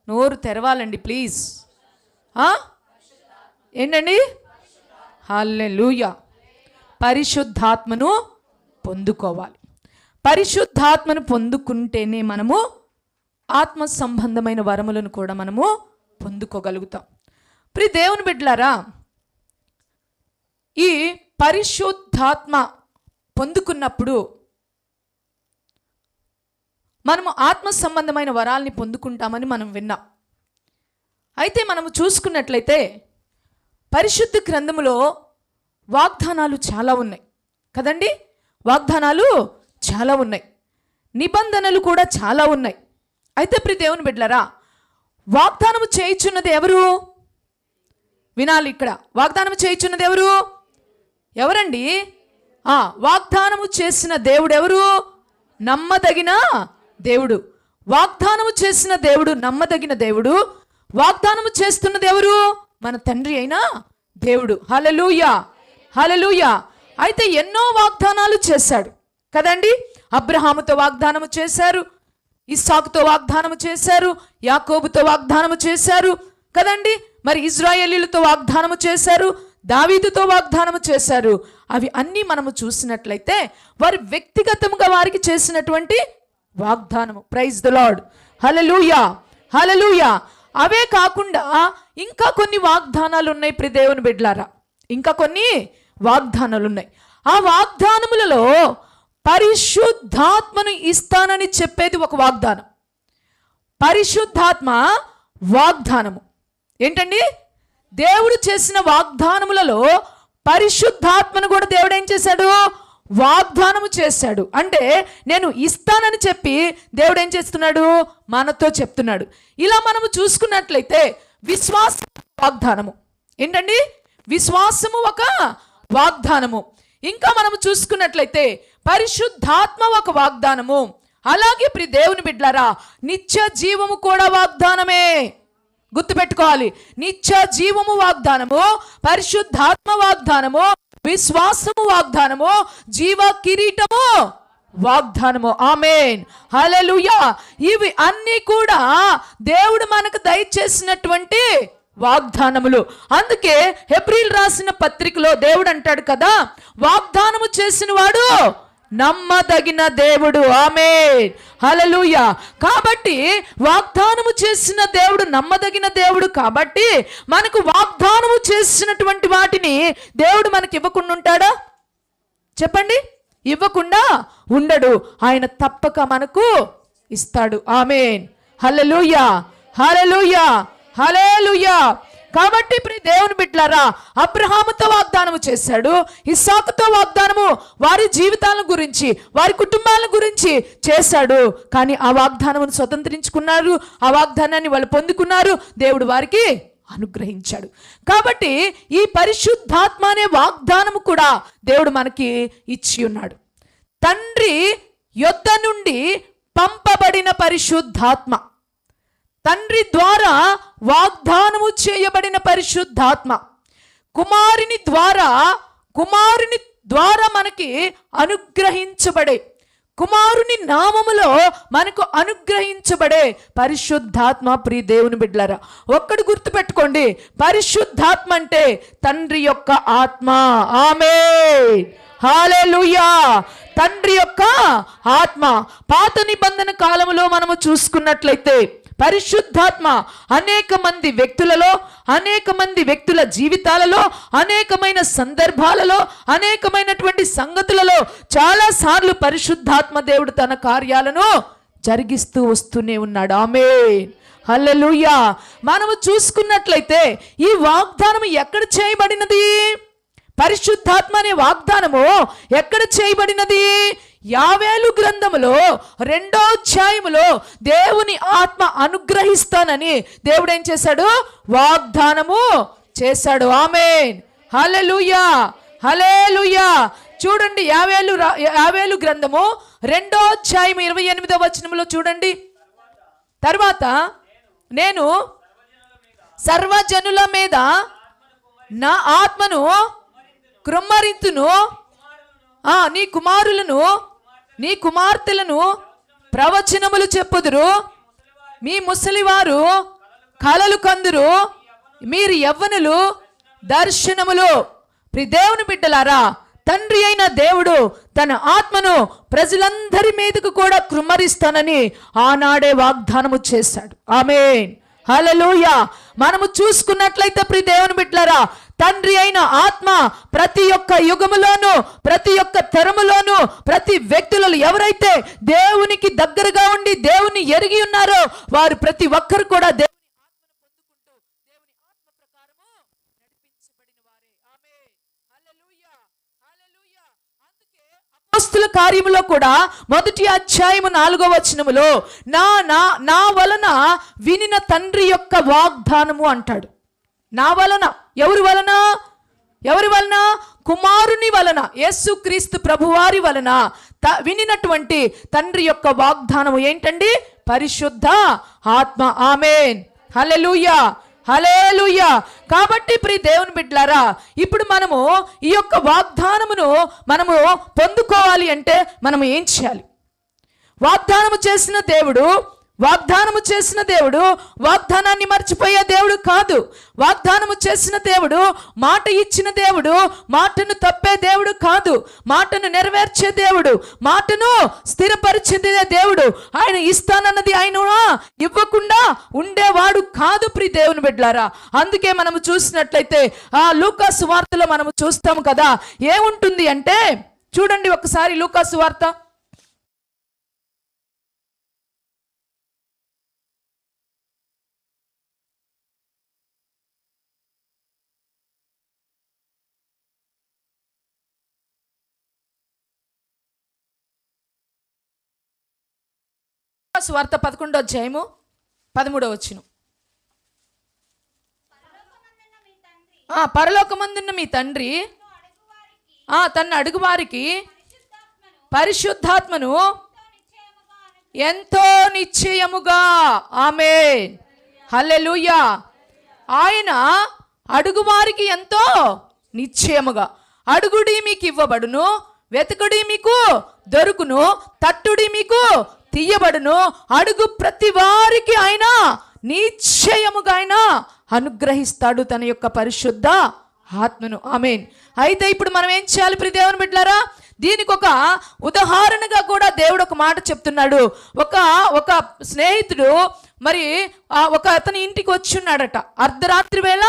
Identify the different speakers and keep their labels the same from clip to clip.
Speaker 1: నోరు తెరవాలండి ప్లీజ్. ఏంటండి? హల్లెలూయా. పరిశుద్ధాత్మను పొందుకోవాలి. పరిశుద్ధాత్మను పొందుకుంటేనే మనము ఆత్మ సంబంధమైన వరములను కూడా మనము పొందుకోగలుగుతాం. ప్రియ దేవుని బిడ్డలారా, ఈ పరిశుద్ధాత్మ పొందుకున్నప్పుడు మనము ఆత్మ సంబంధమైన వరాల్ని పొందుకుంటామని మనం విన్నాం. అయితే మనము చూసుకున్నట్లయితే పరిశుద్ధ గ్రంథములో వాగ్దానాలు చాలా ఉన్నాయి కదండి. వాగ్దానాలు చాలా ఉన్నాయి, నిబంధనలు కూడా చాలా ఉన్నాయి. అయితే ప్రియ దేవుని బిడ్డలారా, వాగ్దానము చేయుచున్నది ఎవరు? వినాలి ఇక్కడ. వాగ్దానము చేయుచున్నది ఎవరు? ఎవరండి? వాగ్దానము చేసిన దేవుడు ఎవరు? నమ్మదగిన దేవుడు. వాగ్దానము చేసిన దేవుడు నమ్మదగిన దేవుడు. వాగ్దానము చేస్తున్నది ఎవరు? మన తండ్రి అయిన దేవుడు. హల్లెలూయా, హల్లెలూయా. అయితే ఎన్నో వాగ్దానాలు చేశాడు కదండి. అబ్రహాముతో వాగ్దానము చేశారు, ఇస్సాకుతో వాగ్దానము చేశారు, యాకోబుతో వాగ్దానము చేశారు కదండి. మరి ఇజ్రాయేలీలతో వాగ్దానము చేశారు, దావీదుతో వాగ్దానము చేశారు. అవి అన్నీ మనము చూసినట్లయితే వారి వ్యక్తిగతంగా వారికి చేసినటువంటి వాగ్దానము. Praise the lord. Hallelujah, hallelujah. అవే కాకుండా ఇంకా కొన్ని వాగ్దానాలు ఉన్నాయి ప్రియ దేవుని బిడ్డలారా. ఇంకా కొన్ని వాగ్దానాలు ఉన్నాయి. ఆ వాగ్దానములలో పరిశుద్ధాత్మను ఇస్తానని చెప్పేది ఒక వాగ్దానం. పరిశుద్ధాత్మ వాగ్దానము ఏంటండి? దేవుడు చేసిన వాగ్దానములలో పరిశుద్ధాత్మను కూడా దేవుడు ఏం చేశాడు? వాగ్దానము చేశాడు. అంటే నేను ఇస్తానని చెప్పి దేవుడు ఏం చేస్తున్నాడు? మనతో చెప్తున్నాడు. ఇలా మనము చూసుకున్నట్లయితే విశ్వాస వాగ్దానము ఏంటండి? విశ్వాసము ఒక వాగ్దానము. ఇంకా మనము చూసుకున్నట్లయితే పరిశుద్ధాత్మ ఒక వాగ్దానము. అలాగే ప్రియ దేవుని బిడ్డలారా, నిత్య జీవము కూడా వాగ్దానమే. గుర్తుపెట్టుకోవాలి. నిత్య జీవము వాగ్దానము, పరిశుద్ధాత్మ వాగ్దానము, విశ్వాసము వాగ్దానము, జీవ కిరీటము వాగ్దానము. ఆమేన్, హల్లెలూయా. ఇవి అన్నీ కూడా దేవుడు మనకు దయచేసినటువంటి వాగ్దానములు. అందుకే హెబ్రీలు రాసిన పత్రికలో దేవుడు అంటాడు కదా, వాగ్దానము చేసిన వాడు నమ్మదగిన దేవుడు. ఆమేన్, హల్లెలూయా. కాబట్టి వాగ్దానము చేసిన దేవుడు నమ్మదగిన దేవుడు. కాబట్టి మనకు వాగ్దానము చేసినటువంటి వాటిని దేవుడు మనకి ఇవ్వకుండా ఉంటాడా? చెప్పండి. ఇవ్వకుండా ఉండడు. ఆయన తప్పక మనకు ఇస్తాడు. ఆమేన్, హల్లెలూయా, హల్లెలూయా, హల్లెలూయా. కాబట్టి ప్రియ దేవుని బిడ్డలారా, అబ్రహాముతో వాగ్దానము చేశాడు, ఇస్సాకుతో వాగ్దానము వారి జీవితాల గురించి, వారి కుటుంబాల గురించి చేశాడు. కానీ ఆ వాగ్దానమును స్వతంత్రించుకున్నారు, ఆ వాగ్దానాన్ని వాళ్ళు పొందుకున్నారు, దేవుడు వారికి అనుగ్రహించాడు. కాబట్టి ఈ పరిశుద్ధాత్మ అనే వాగ్దానము కూడా దేవుడు మనకి ఇచ్చి ఉన్నాడు. తండ్రి యొద్ద నుండి పంపబడిన పరిశుద్ధాత్మ, తండ్రి ద్వారా వాగ్దానము చేయబడిన పరిశుద్ధాత్మ, కుమారుని ద్వారా మనకి అనుగ్రహించబడే, కుమారుని నామములో మనకు అనుగ్రహించబడే పరిశుద్ధాత్మ. ప్రియ దేవుని బిడ్డలారా, ఒక్కడు గుర్తుపెట్టుకోండి, పరిశుద్ధాత్మ అంటే తండ్రి యొక్క ఆత్మ. ఆమేన్, హల్లెలూయా. తండ్రి యొక్క ఆత్మ. పాత నిబంధన కాలంలో మనము చూసుకున్నట్లయితే పరిశుద్ధాత్మ అనేక మంది వ్యక్తుల జీవితాలలో, అనేకమైన సందర్భాలలో, అనేకమైనటువంటి సంగతులలో చాలాసార్లు పరిశుద్ధాత్మ దేవుడు తన కార్యాలను జరిగిస్తూ వస్తూనే ఉన్నాడు. ఆమేన్, హల్లెలూయా. మనము చూసుకున్నట్లయితే ఈ వాగ్దానం ఎక్కడ చేయబడినది? పరిశుద్ధాత్మ అనే వాగ్దానము ఎక్కడ చేయబడినది? యావేలు గ్రంథములో 2వ అధ్యాయములో దేవుని ఆత్మ అనుగ్రహిస్తానని దేవుడు ఏం చేశాడు? వాగ్దానము చేశాడు. ఆమేన్, హల్లెలూయా, హల్లెలూయా. చూడండి, యావేలు గ్రంథము 2వ అధ్యాయం 28వ వచనములో చూడండి. తర్వాత నేను సర్వజనుల మీద నా ఆత్మను కృమ్మరింతును, నీ కుమారులను నీ కుమార్తెలను ప్రవచనములు చెప్పుదురు, మీ ముసలివారు కలలు కందురు, మీరు యవ్వనులు దర్శనములు. దేవుని బిడ్డలారా, తండ్రి అయిన దేవుడు తన ఆత్మను ప్రజలందరి మీదకు కూడా కృమ్మరిస్తానని ఆనాడే వాగ్దానము చేశాడు. ఆమేన్, హల్లెలూయా. మనము చూసుకున్నట్లయితే ప్రియ దేవుని బిడ్డలారా, తండ్రి అయిన ఆత్మ ప్రతి ఒక్క యుగములోను, ప్రతి ఒక్క తరములోను, ప్రతి వ్యక్తులలో ఎవరైతే దేవునికి దగ్గరగా ఉండి దేవుని ఎరిగి ఉన్నారో వారు ప్రతి ఒక్కరు కూడా దేవుని ఆత్మను పొందుకుంటూ దేవుని ఆత్మ ప్రకారము నడిపించబడిన వారే. ఆమేన్, హల్లెలూయా, హల్లెలూయా. అందుకే అపోస్తల కార్యములో కూడా 1వ అధ్యాయము 4వ వచనములో నా వలన వినిన తండ్రి యొక్క వాగ్దానము అంటాడు. నా వలన, ఎవరి వలన? ఎవరి వలన? కుమారుని వలన, యేసుక్రీస్తు ప్రభువారి వలన వినినటువంటి తండ్రి యొక్క వాగ్దానము ఏంటండి? పరిశుద్ధ ఆత్మ. ఆమేన్, హల్లెలూయా, హల్లెలూయా. కాబట్టి ప్రియ దేవుని బిడ్డలారా, ఇప్పుడు మనము ఈ యొక్క వాగ్దానమును మనము పొందుకోవాలి అంటే మనము ఏం చేయాలి? వాగ్దానము చేసిన దేవుడు వాగ్దానాన్ని మర్చిపోయే దేవుడు కాదు. వాగ్దానము చేసిన దేవుడు, మాట ఇచ్చిన దేవుడు, మాటను తప్పే దేవుడు కాదు. మాటను నెరవేర్చే దేవుడు, మాటను స్థిరపరిచే దేవుడు. ఆయన ఇస్తానన్నది ఆయన ఇవ్వకుండా ఉండేవాడు కాదు ప్రియ దేవుని బిడ్డలారా. అందుకే మనము చూసినట్లయితే ఆ లూకా సువార్తలో మనము చూస్తాము కదా, ఏముంటుంది అంటే చూడండి ఒకసారి లూకా సువార్త 11వ అధ్యాయము 13వ వచనం. పరలోకమందున్న మీ తండ్రి తన అడుగు వారికి పరిశుద్ధాత్మను ఎంతో నిశ్చయముగా. ఆమేన్, హల్లెలూయా. ఆయన అడుగు వారికి ఎంతో నిశ్చయముగా. అడుగుడి మీకు ఇవ్వబడును, వెతుకుడి మీకు దొరుకును, తట్టుడి మీకు తీయబడును. అడుగు ప్రతి వారికి ఆయన నిశ్చయముగా ఆయన అనుగ్రహిస్తాడు తన యొక్క పరిశుద్ధ ఆత్మను. ఆమేన్. అయితే ఇప్పుడు మనం ఏం చేయాలి ప్రియ దేవుని బిడ్డలారా? దీనికి ఒక ఉదాహరణగా కూడా దేవుడు ఒక మాట చెప్తున్నాడు. ఒక స్నేహితుడు మరి ఒక అతని ఇంటికి వచ్చి ఉన్నాడట. అర్ధరాత్రి వేళ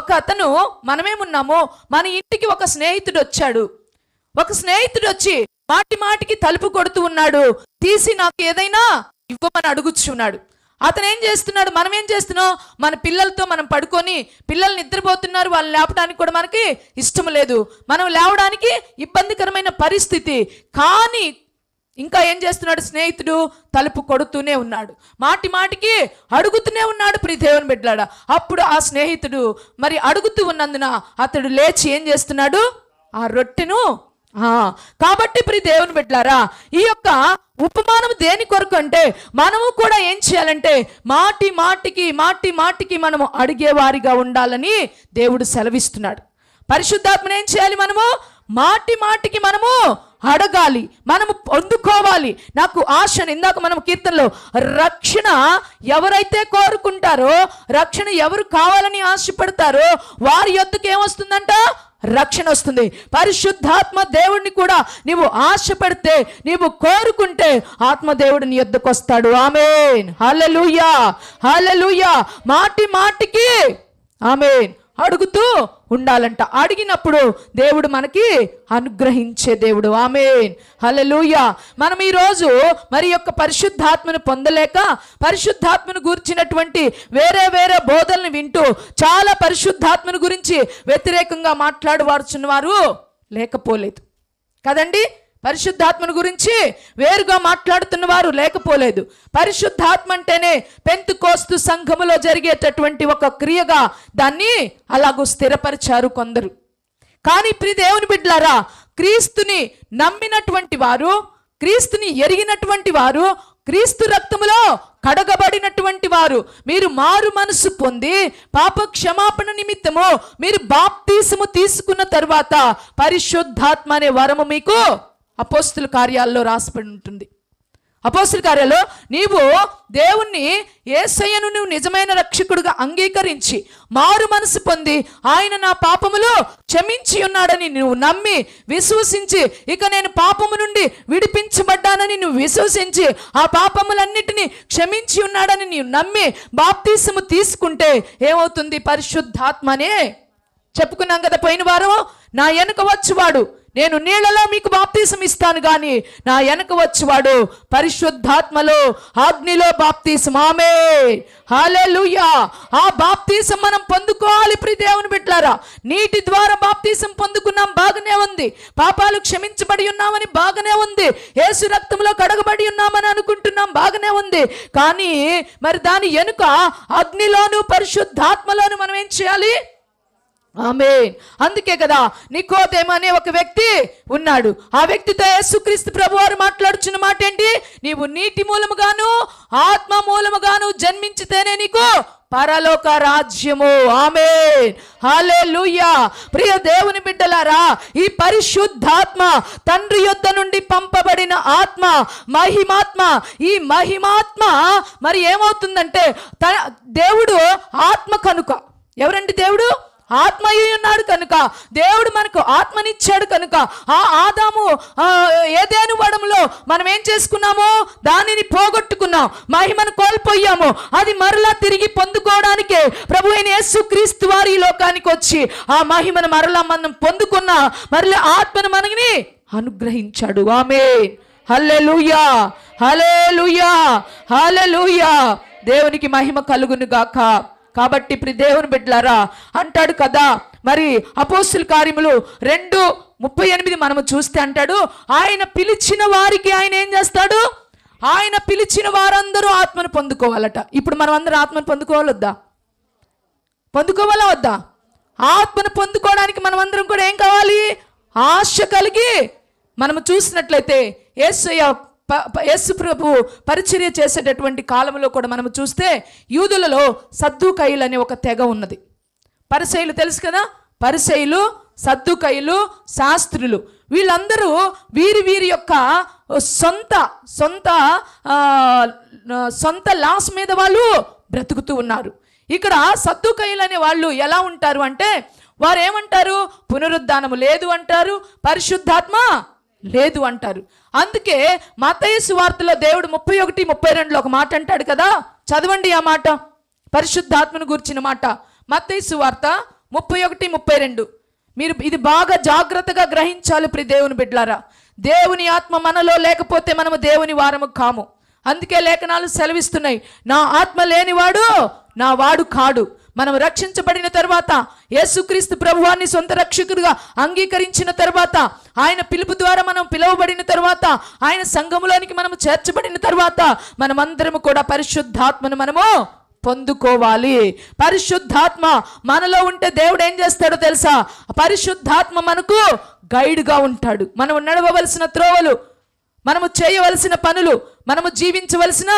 Speaker 1: ఒక అతను, మనమేమున్నాము, మన ఇంటికి ఒక స్నేహితుడు వచ్చాడు. ఒక స్నేహితుడు వచ్చి మాటికి తలుపు కొడుతూ ఉన్నాడు. తీసి నాకు ఏదైనా ఇవ్వమని అడుగుచున్నాడు. అతను ఏం చేస్తున్నాడు? మనం ఏం చేస్తున్నాం? మన పిల్లలతో మనం పడుకొని, పిల్లలు నిద్రపోతున్నారు, వాళ్ళు లేపడానికి కూడా మనకి ఇష్టం లేదు, మనం లేవడానికి ఇబ్బందికరమైన పరిస్థితి. కానీ ఇంకా ఏం చేస్తున్నాడు? స్నేహితుడు తలుపు కొడుతూనే ఉన్నాడు, మాటికి అడుగుతూనే ఉన్నాడు ప్రియ దేవుని బిడ్డలారా. అప్పుడు ఆ స్నేహితుడు మరి అడుగుతూ ఉన్నందున అతడు లేచి ఏం చేస్తున్నాడు? ఆ రొట్టెను. కాబట్టి ప్రియ దేవుని బిడ్డలారా, ఈ యొక్క ఉపమానం దేని కొరకు అంటే మనము కూడా ఏం చేయాలంటే మాటికి మనము అడిగేవారిగా ఉండాలని దేవుడు సెలవిస్తున్నాడు. పరిశుద్ధాత్మను ఏం చేయాలి? మనము మాటికి మనము అడగాలి, మనము పొందుకోవాలి. నాకు ఆశను, ఇందాక మనం కీర్తనలో రక్షణ ఎవరైతే కోరుకుంటారో, రక్షణ ఎవరు కావాలని ఆశపడతారో వారి యొద్దకు ఏమొస్తుందంట? రక్షణ వస్తుంది. పరిశుద్ధాత్మ దేవుడిని కూడా నీవు ఆశపడితే, నీవు కోరుకుంటే ఆత్మదేవుడు నీ యొద్దకు వస్తాడు. ఆమేన్, హల్లెలూయా, హల్లెలూయా. మాటికి ఆమేన్ అడుగుతూ ఉండాలంట. అడిగినప్పుడు దేవుడు మనకి అనుగ్రహించే దేవుడు. ఆమేన్, హల్లెలూయా. మనం ఈరోజు మరి యొక్క పరిశుద్ధాత్మను పొందలేక, పరిశుద్ధాత్మను గురించినటువంటి వేరే బోధనలు వింటూ చాలా పరిశుద్ధాత్మను గురించి వ్యతిరేకంగా మాట్లాడవారుచున్నవారు లేకపోలేదు కదండి. పరిశుద్ధాత్మను గురించి వేరుగా మాట్లాడుతున్న వారు లేకపోలేదు. పరిశుద్ధాత్మ అంటేనే పెంతెకోస్తు సంఘములో జరిగేటటువంటి ఒక క్రియగా దాన్ని అలాగూ స్థిరపరిచారు కొందరు. కానీ ప్రియ దేవుని బిడ్డలారా, క్రీస్తుని నమ్మినటువంటి వారు, క్రీస్తుని ఎరిగినటువంటి వారు, క్రీస్తు రక్తములో కడగబడినటువంటి వారు, మీరు మారు మనసు పొంది పాప క్షమాపణ నిమిత్తము మీరు బాప్తీసము తీసుకున్న తర్వాత పరిశుద్ధాత్మ అనే వరము మీకు అపోస్తుల కార్యాల్లో రాసిపడి ఉంటుంది. అపోస్తలుల కార్యాల్లో నీవు దేవుణ్ణి యేసయ్యను నువ్వు నిజమైన రక్షకుడుగా అంగీకరించి మారు మనసు పొంది ఆయన నా పాపములు క్షమించి ఉన్నాడని నువ్వు నమ్మి విశ్వసించి, ఇక నేను పాపము నుండి విడిపించబడ్డానని నువ్వు విశ్వసించి ఆ పాపములన్నిటినీ క్షమించి ఉన్నాడని నీవు నమ్మి బాప్తీసము తీసుకుంటే ఏమవుతుంది? పరిశుద్ధాత్మనే చెప్పుకున్నాం కదా పోయిన వారం. నా వెనుక వచ్చువాడు, నేను నీళ్లలో మీకు బాప్తీసం ఇస్తాను కానీ నా వెనక వచ్చేవాడు పరిశుద్ధాత్మలో అగ్నిలో బాప్తీసం. ఆమేన్, హల్లెలూయా. ఆ బాప్తీసం మనం పొందుకోవాలి ప్రియ దేవుని బిడ్డలారా. నీటి ద్వారా బాప్తీసం పొందుకున్నాం, బాగానే ఉంది. పాపాలు క్షమించబడి ఉన్నామని బాగానే ఉంది. యేసు రక్తంలో కడగబడి ఉన్నామని అనుకుంటున్నాం, బాగానే ఉంది. కానీ మరి దాని వెనుక అగ్నిలోను పరిశుద్ధాత్మలోను మనం ఏం చేయాలి? ఆమేన్. అందుకే కదా నికోదేము అనే ఒక వ్యక్తి ఉన్నాడు. ఆ వ్యక్తితో యేసుక్రీస్తు ప్రభువారు మాట్లాడుచున్న మాట ఏంటి? నీవు నీటి మూలముగాను ఆత్మ మూలముగాను జన్మించితేనే నీకు పరలోక రాజ్యము. ఆమేన్, హల్లెలూయా. ప్రియ దేవుని బిడ్డలారా, ఈ పరిశుద్ధాత్మ తండ్రి యొద్ద నుండి పంపబడిన ఆత్మ, మహిమాత్మ. ఈ మహిమాత్మ మరి ఏమవుతుందంటే దేవుడు ఆత్మ కనుక, ఎవరండి దేవుడు? ఆత్మయ్య ఉన్నాడు కనుక దేవుడు మనకు ఆత్మనిచ్చాడు కనుక ఆ ఆదాము ఏదేను వడంలో మనం ఏం చేసుకున్నాము? దానిని పోగొట్టుకున్నాం, మహిమను కోల్పోయాము. అది మరలా తిరిగి పొందుకోవడానికే ప్రభు అయిన యేసుక్రీస్తు వారు ఈ లోకానికి వచ్చి ఆ మహిమను మరలా మనం పొందుకున్న మరలా ఆత్మను మనకి అనుగ్రహించాడు. ఆమేన్, హల్లెలూయా, హల్లెలూయా, హల్లెలూయా. దేవునికి మహిమ కలుగును గాక. కాబట్టి ప్రియ దేవుని బిడ్డలారా అంటాడు కదా, మరి అపోస్తలుల కార్యములు 2:38 మనము చూస్తే అంటాడు, ఆయన పిలిచిన వారికి ఆయన ఏం చేస్తాడు? ఆయన పిలిచిన వారందరూ ఆత్మను పొందుకోవాలట. ఇప్పుడు మనం అందరూ ఆత్మను పొందుకోవాలొద్దా? పొందుకోవాలా వద్దా? ఆత్మను పొందుకోవడానికి మనం అందరం కూడా ఏం కావాలి? ఆశ కలిగి మనము చూసినట్లయితే యేసు ప్రభు పరిచర్య చేసేటటువంటి కాలంలో కూడా మనం చూస్తే యూదులలో సద్దూకయ్యులు అనే ఒక తెగ ఉన్నది. పరిసయ్యులు తెలుసు కదా, పరిసయ్యులు, సద్దూకయ్యులు, శాస్త్రులు, వీళ్ళందరూ వీరి యొక్క సొంత లాస్ మీద వాళ్ళు బ్రతుకుతూ ఉన్నారు. ఇక్కడ సద్దూకయ్యులు అనే వాళ్ళు ఎలా ఉంటారు అంటే వారు ఏమంటారు? పునరుద్ధానము లేదు అంటారు, పరిశుద్ధాత్మ లేదు అంటారు. అందుకే మత్తయి సువార్తలో దేవుడు 31:32 ఒక మాట అంటాడు కదా, చదవండి ఆ మాట, పరిశుద్ధాత్మను గురించిన మాట. మత్తయి సువార్త 31:32. మీరు ఇది బాగా జాగ్రత్తగా గ్రహించాలి ప్రియ దేవుని బిడ్డలారా. దేవుని ఆత్మ మనలో లేకపోతే మనము దేవుని వారము కాము. అందుకే లేఖనాలు సెలవిస్తున్నాయి, నా ఆత్మ లేనివాడు నా వాడు కాడు. మనం రక్షించబడిన తర్వాత యేసుక్రీస్తు ప్రభువాన్ని సొంత రక్షకుడిగా అంగీకరించిన తర్వాత, ఆయన పిలుపు ద్వారా మనం పిలువబడిన తర్వాత, ఆయన సంఘములోనికి మనం చేర్చబడిన తర్వాత మనమందరము కూడా పరిశుద్ధాత్మను మనము పొందుకోవాలి. పరిశుద్ధాత్మ మనలో ఉంటే దేవుడు ఏం చేస్తాడో తెలుసా? పరిశుద్ధాత్మ మనకు గైడ్గా ఉంటాడు. మనం నడవవలసిన త్రోవలు, మనము చేయవలసిన పనులు, మనము జీవించవలసిన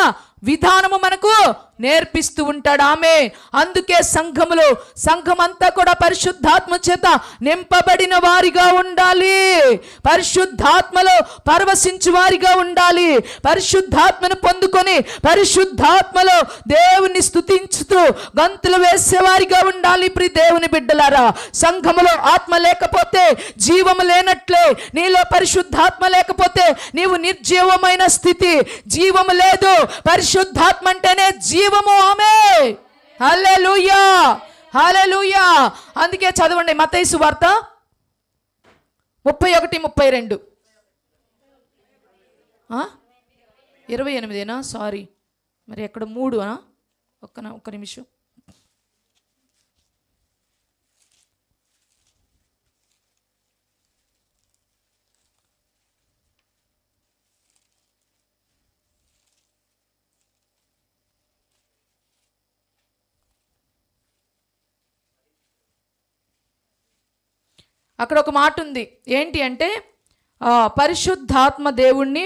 Speaker 1: విధానము మనకు నేర్పిస్తూ ఉంటాడు. ఆమె అందుకే సంఘమంతా కూడా పరిశుద్ధాత్మ చేత నింపబడిన వారిగా ఉండాలి, పరిశుద్ధాత్మలో పరవశించు వారిగా ఉండాలి, పరిశుద్ధాత్మను పొందుకొని పరిశుద్ధాత్మలో దేవుని స్తుతించుతూ గంతులు వేసేవారిగా ఉండాలి. ప్రియ దేవుని బిడ్డలారా, సంఘములో ఆత్మ లేకపోతే జీవము లేనట్లే. నీలో పరిశుద్ధాత్మ లేకపోతే నీవు నిర్జీవమైన స్థితి, జీవము లేదు. పరిశుద్ధాత్మ అంటేనే జీవము. ఆమేన్, హల్లెలూయా, హల్లెలూయా. అందుకే చదవండి మత్తయి సువార్త 31:32. 28 సారీ, మరి ఎక్కడ 3 ఒక్క నిమిషం. అక్కడ ఒక మాట ఉంది, ఏంటి అంటే పరిశుద్ధాత్మ దేవుణ్ణి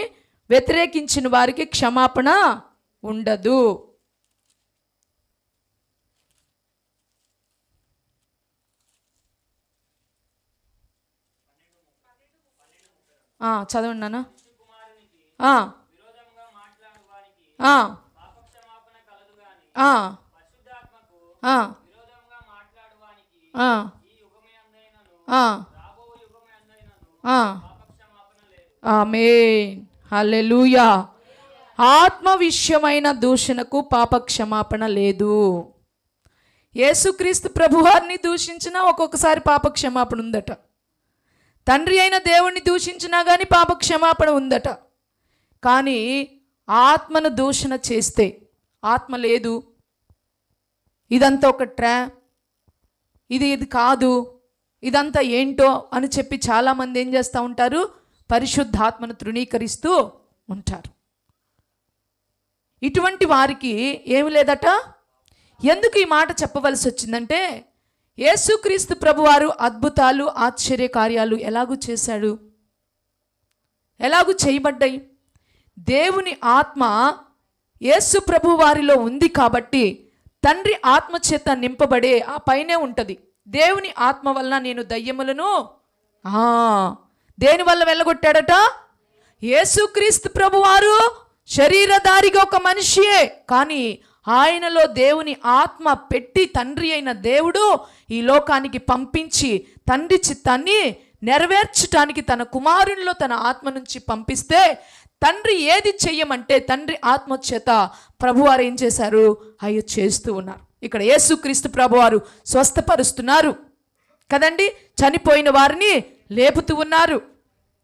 Speaker 1: వ్యతిరేకించిన వారికి క్షమాపణ ఉండదు. చదవండి నాన్న. ఆ, ఆ, ఆ, ఆ, ఆ, ఆ. ఆమేన్. హల్లెలూయా. ఆత్మ విషయమైన దూషణకు పాప క్షమాపణ లేదు. యేసుక్రీస్తు ప్రభువారిని దూషించినా ఒక్కొక్కసారి పాప క్షమాపణ ఉందట. తండ్రి అయిన దేవుణ్ణి దూషించినా కానీ పాప క్షమాపణ ఉందట. కానీ ఆత్మను దూషణ చేస్తే ఆత్మ లేదు, ఇదంతా ఒక ఇది కాదు, ఇదంతా ఏంటో అని చెప్పి చాలామంది ఏం చేస్తూ ఉంటారు? పరిశుద్ధాత్మను తృణీకరిస్తూ ఉంటారు. ఇటువంటి వారికి ఏమి లేదట. ఎందుకు ఈ మాట చెప్పవలసి వచ్చిందంటే, యేసుక్రీస్తు ప్రభువారు అద్భుతాలు ఆశ్చర్య కార్యాలు ఎలాగూ చేశాడు, ఎలాగూ చేయబడ్డాయి. దేవుని ఆత్మ యేసు ప్రభు వారిలో ఉంది కాబట్టి తండ్రి ఆత్మ చేత నింపబడే ఆ పైనే ఉంటుంది. దేవుని ఆత్మ వలన నేను దయ్యములను దేని వల్ల వెళ్ళగొట్టాడట? యేసుక్రీస్తు ప్రభువారు శరీరధారిగా ఒక మనిషియే, కానీ ఆయనలో దేవుని ఆత్మ పెట్టి తండ్రి అయిన దేవుడు ఈ లోకానికి పంపించి తండ్రి చిత్తాన్ని నెరవేర్చడానికి తన కుమారునిలో తన ఆత్మ నుంచి పంపిస్తే, తండ్రి ఏది చెయ్యమంటే తండ్రి ఆత్మ చేత ప్రభువారు ఏం చేశారు? అయ్యో చేస్తూ ఉన్నారు. ఇక్కడ యేసుక్రీస్తు ప్రభువారు స్వస్థపరుస్తున్నారు కదండి, చనిపోయిన వారిని లేపుతూ ఉన్నారు,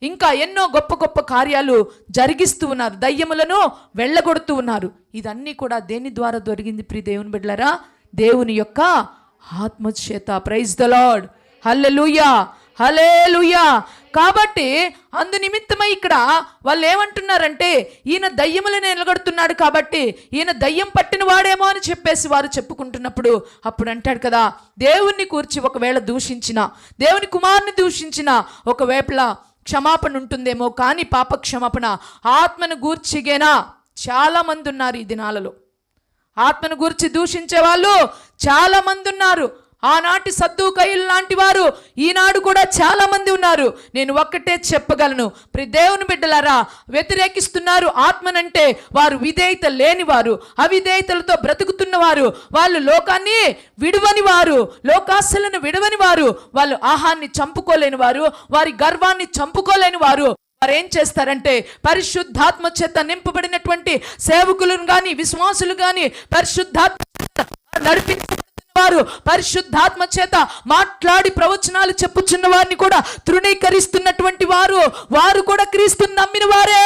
Speaker 1: ఇంకా ఎన్నో గొప్ప గొప్ప కార్యాలు జరిగిస్తూ ఉన్నారు, దయ్యములను వెళ్ళగొడుతూ ఉన్నారు. ఇదన్నీ కూడా దేని ద్వారా దొరికింది ప్రియ దేవుని బిడ్డలారా? దేవుని యొక్క ఆత్మచేత. Praise the lord. Hallelujah, hallelujah. కాబట్టి అందు నిమిత్తమై ఇక్కడ వాళ్ళు ఏమంటున్నారంటే, ఈయన దయ్యములను నిలగొడుతున్నాడు కాబట్టి ఈయన దయ్యం పట్టిన వాడేమో అని చెప్పేసి వారు చెప్పుకుంటున్నప్పుడు అప్పుడు అంటాడు కదా, దేవుణ్ణి కూర్చి ఒకవేళ దూషించిన, దేవుని కుమారుని దూషించిన ఒకవేళ క్షమాపణ ఉంటుందేమో, కానీ పాప క్షమాపణ ఆత్మను గూర్చిగేనా? చాలా మంది ఉన్నారు ఈ దినాలలో. ఆత్మను గూర్చి దూషించే వాళ్ళు చాలా మంది ఉన్నారు. ఆనాటి సద్దూకయ్యులు లాంటి వారు ఈనాడు కూడా చాలా మంది ఉన్నారు. నేను ఒక్కటే చెప్పగలను, దేవుని బిడ్డలారా, వ్యతిరేకిస్తున్నారు ఆత్మనంటే వారు విధేయత లేనివారు, అవిధేయతలతో బ్రతుకుతున్నవారు, వాళ్ళు లోకాన్ని విడువని వారు, లోకాశలను విడవని వారు, వాళ్ళు ఆహాన్ని చంపుకోలేని వారు, వారి గర్వాన్ని చంపుకోలేని వారు. వారు ఏం చేస్తారంటే పరిశుద్ధాత్మ చేత నింపబడినటువంటి సేవకులను కానీ విశ్వాసులు కానీ పరిశుద్ధాత్మ నడిపించ వారు పరిశుద్ధాత్మ చేత మాట్లాడి ప్రవచనాలు చెప్పుచున్న వారిని కూడా తృణీకరిస్తున్నటువంటి వారు కూడా క్రీస్తుని నమ్మిన వారే.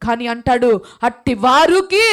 Speaker 1: కానీ అంటాడు, అట్టి వారికి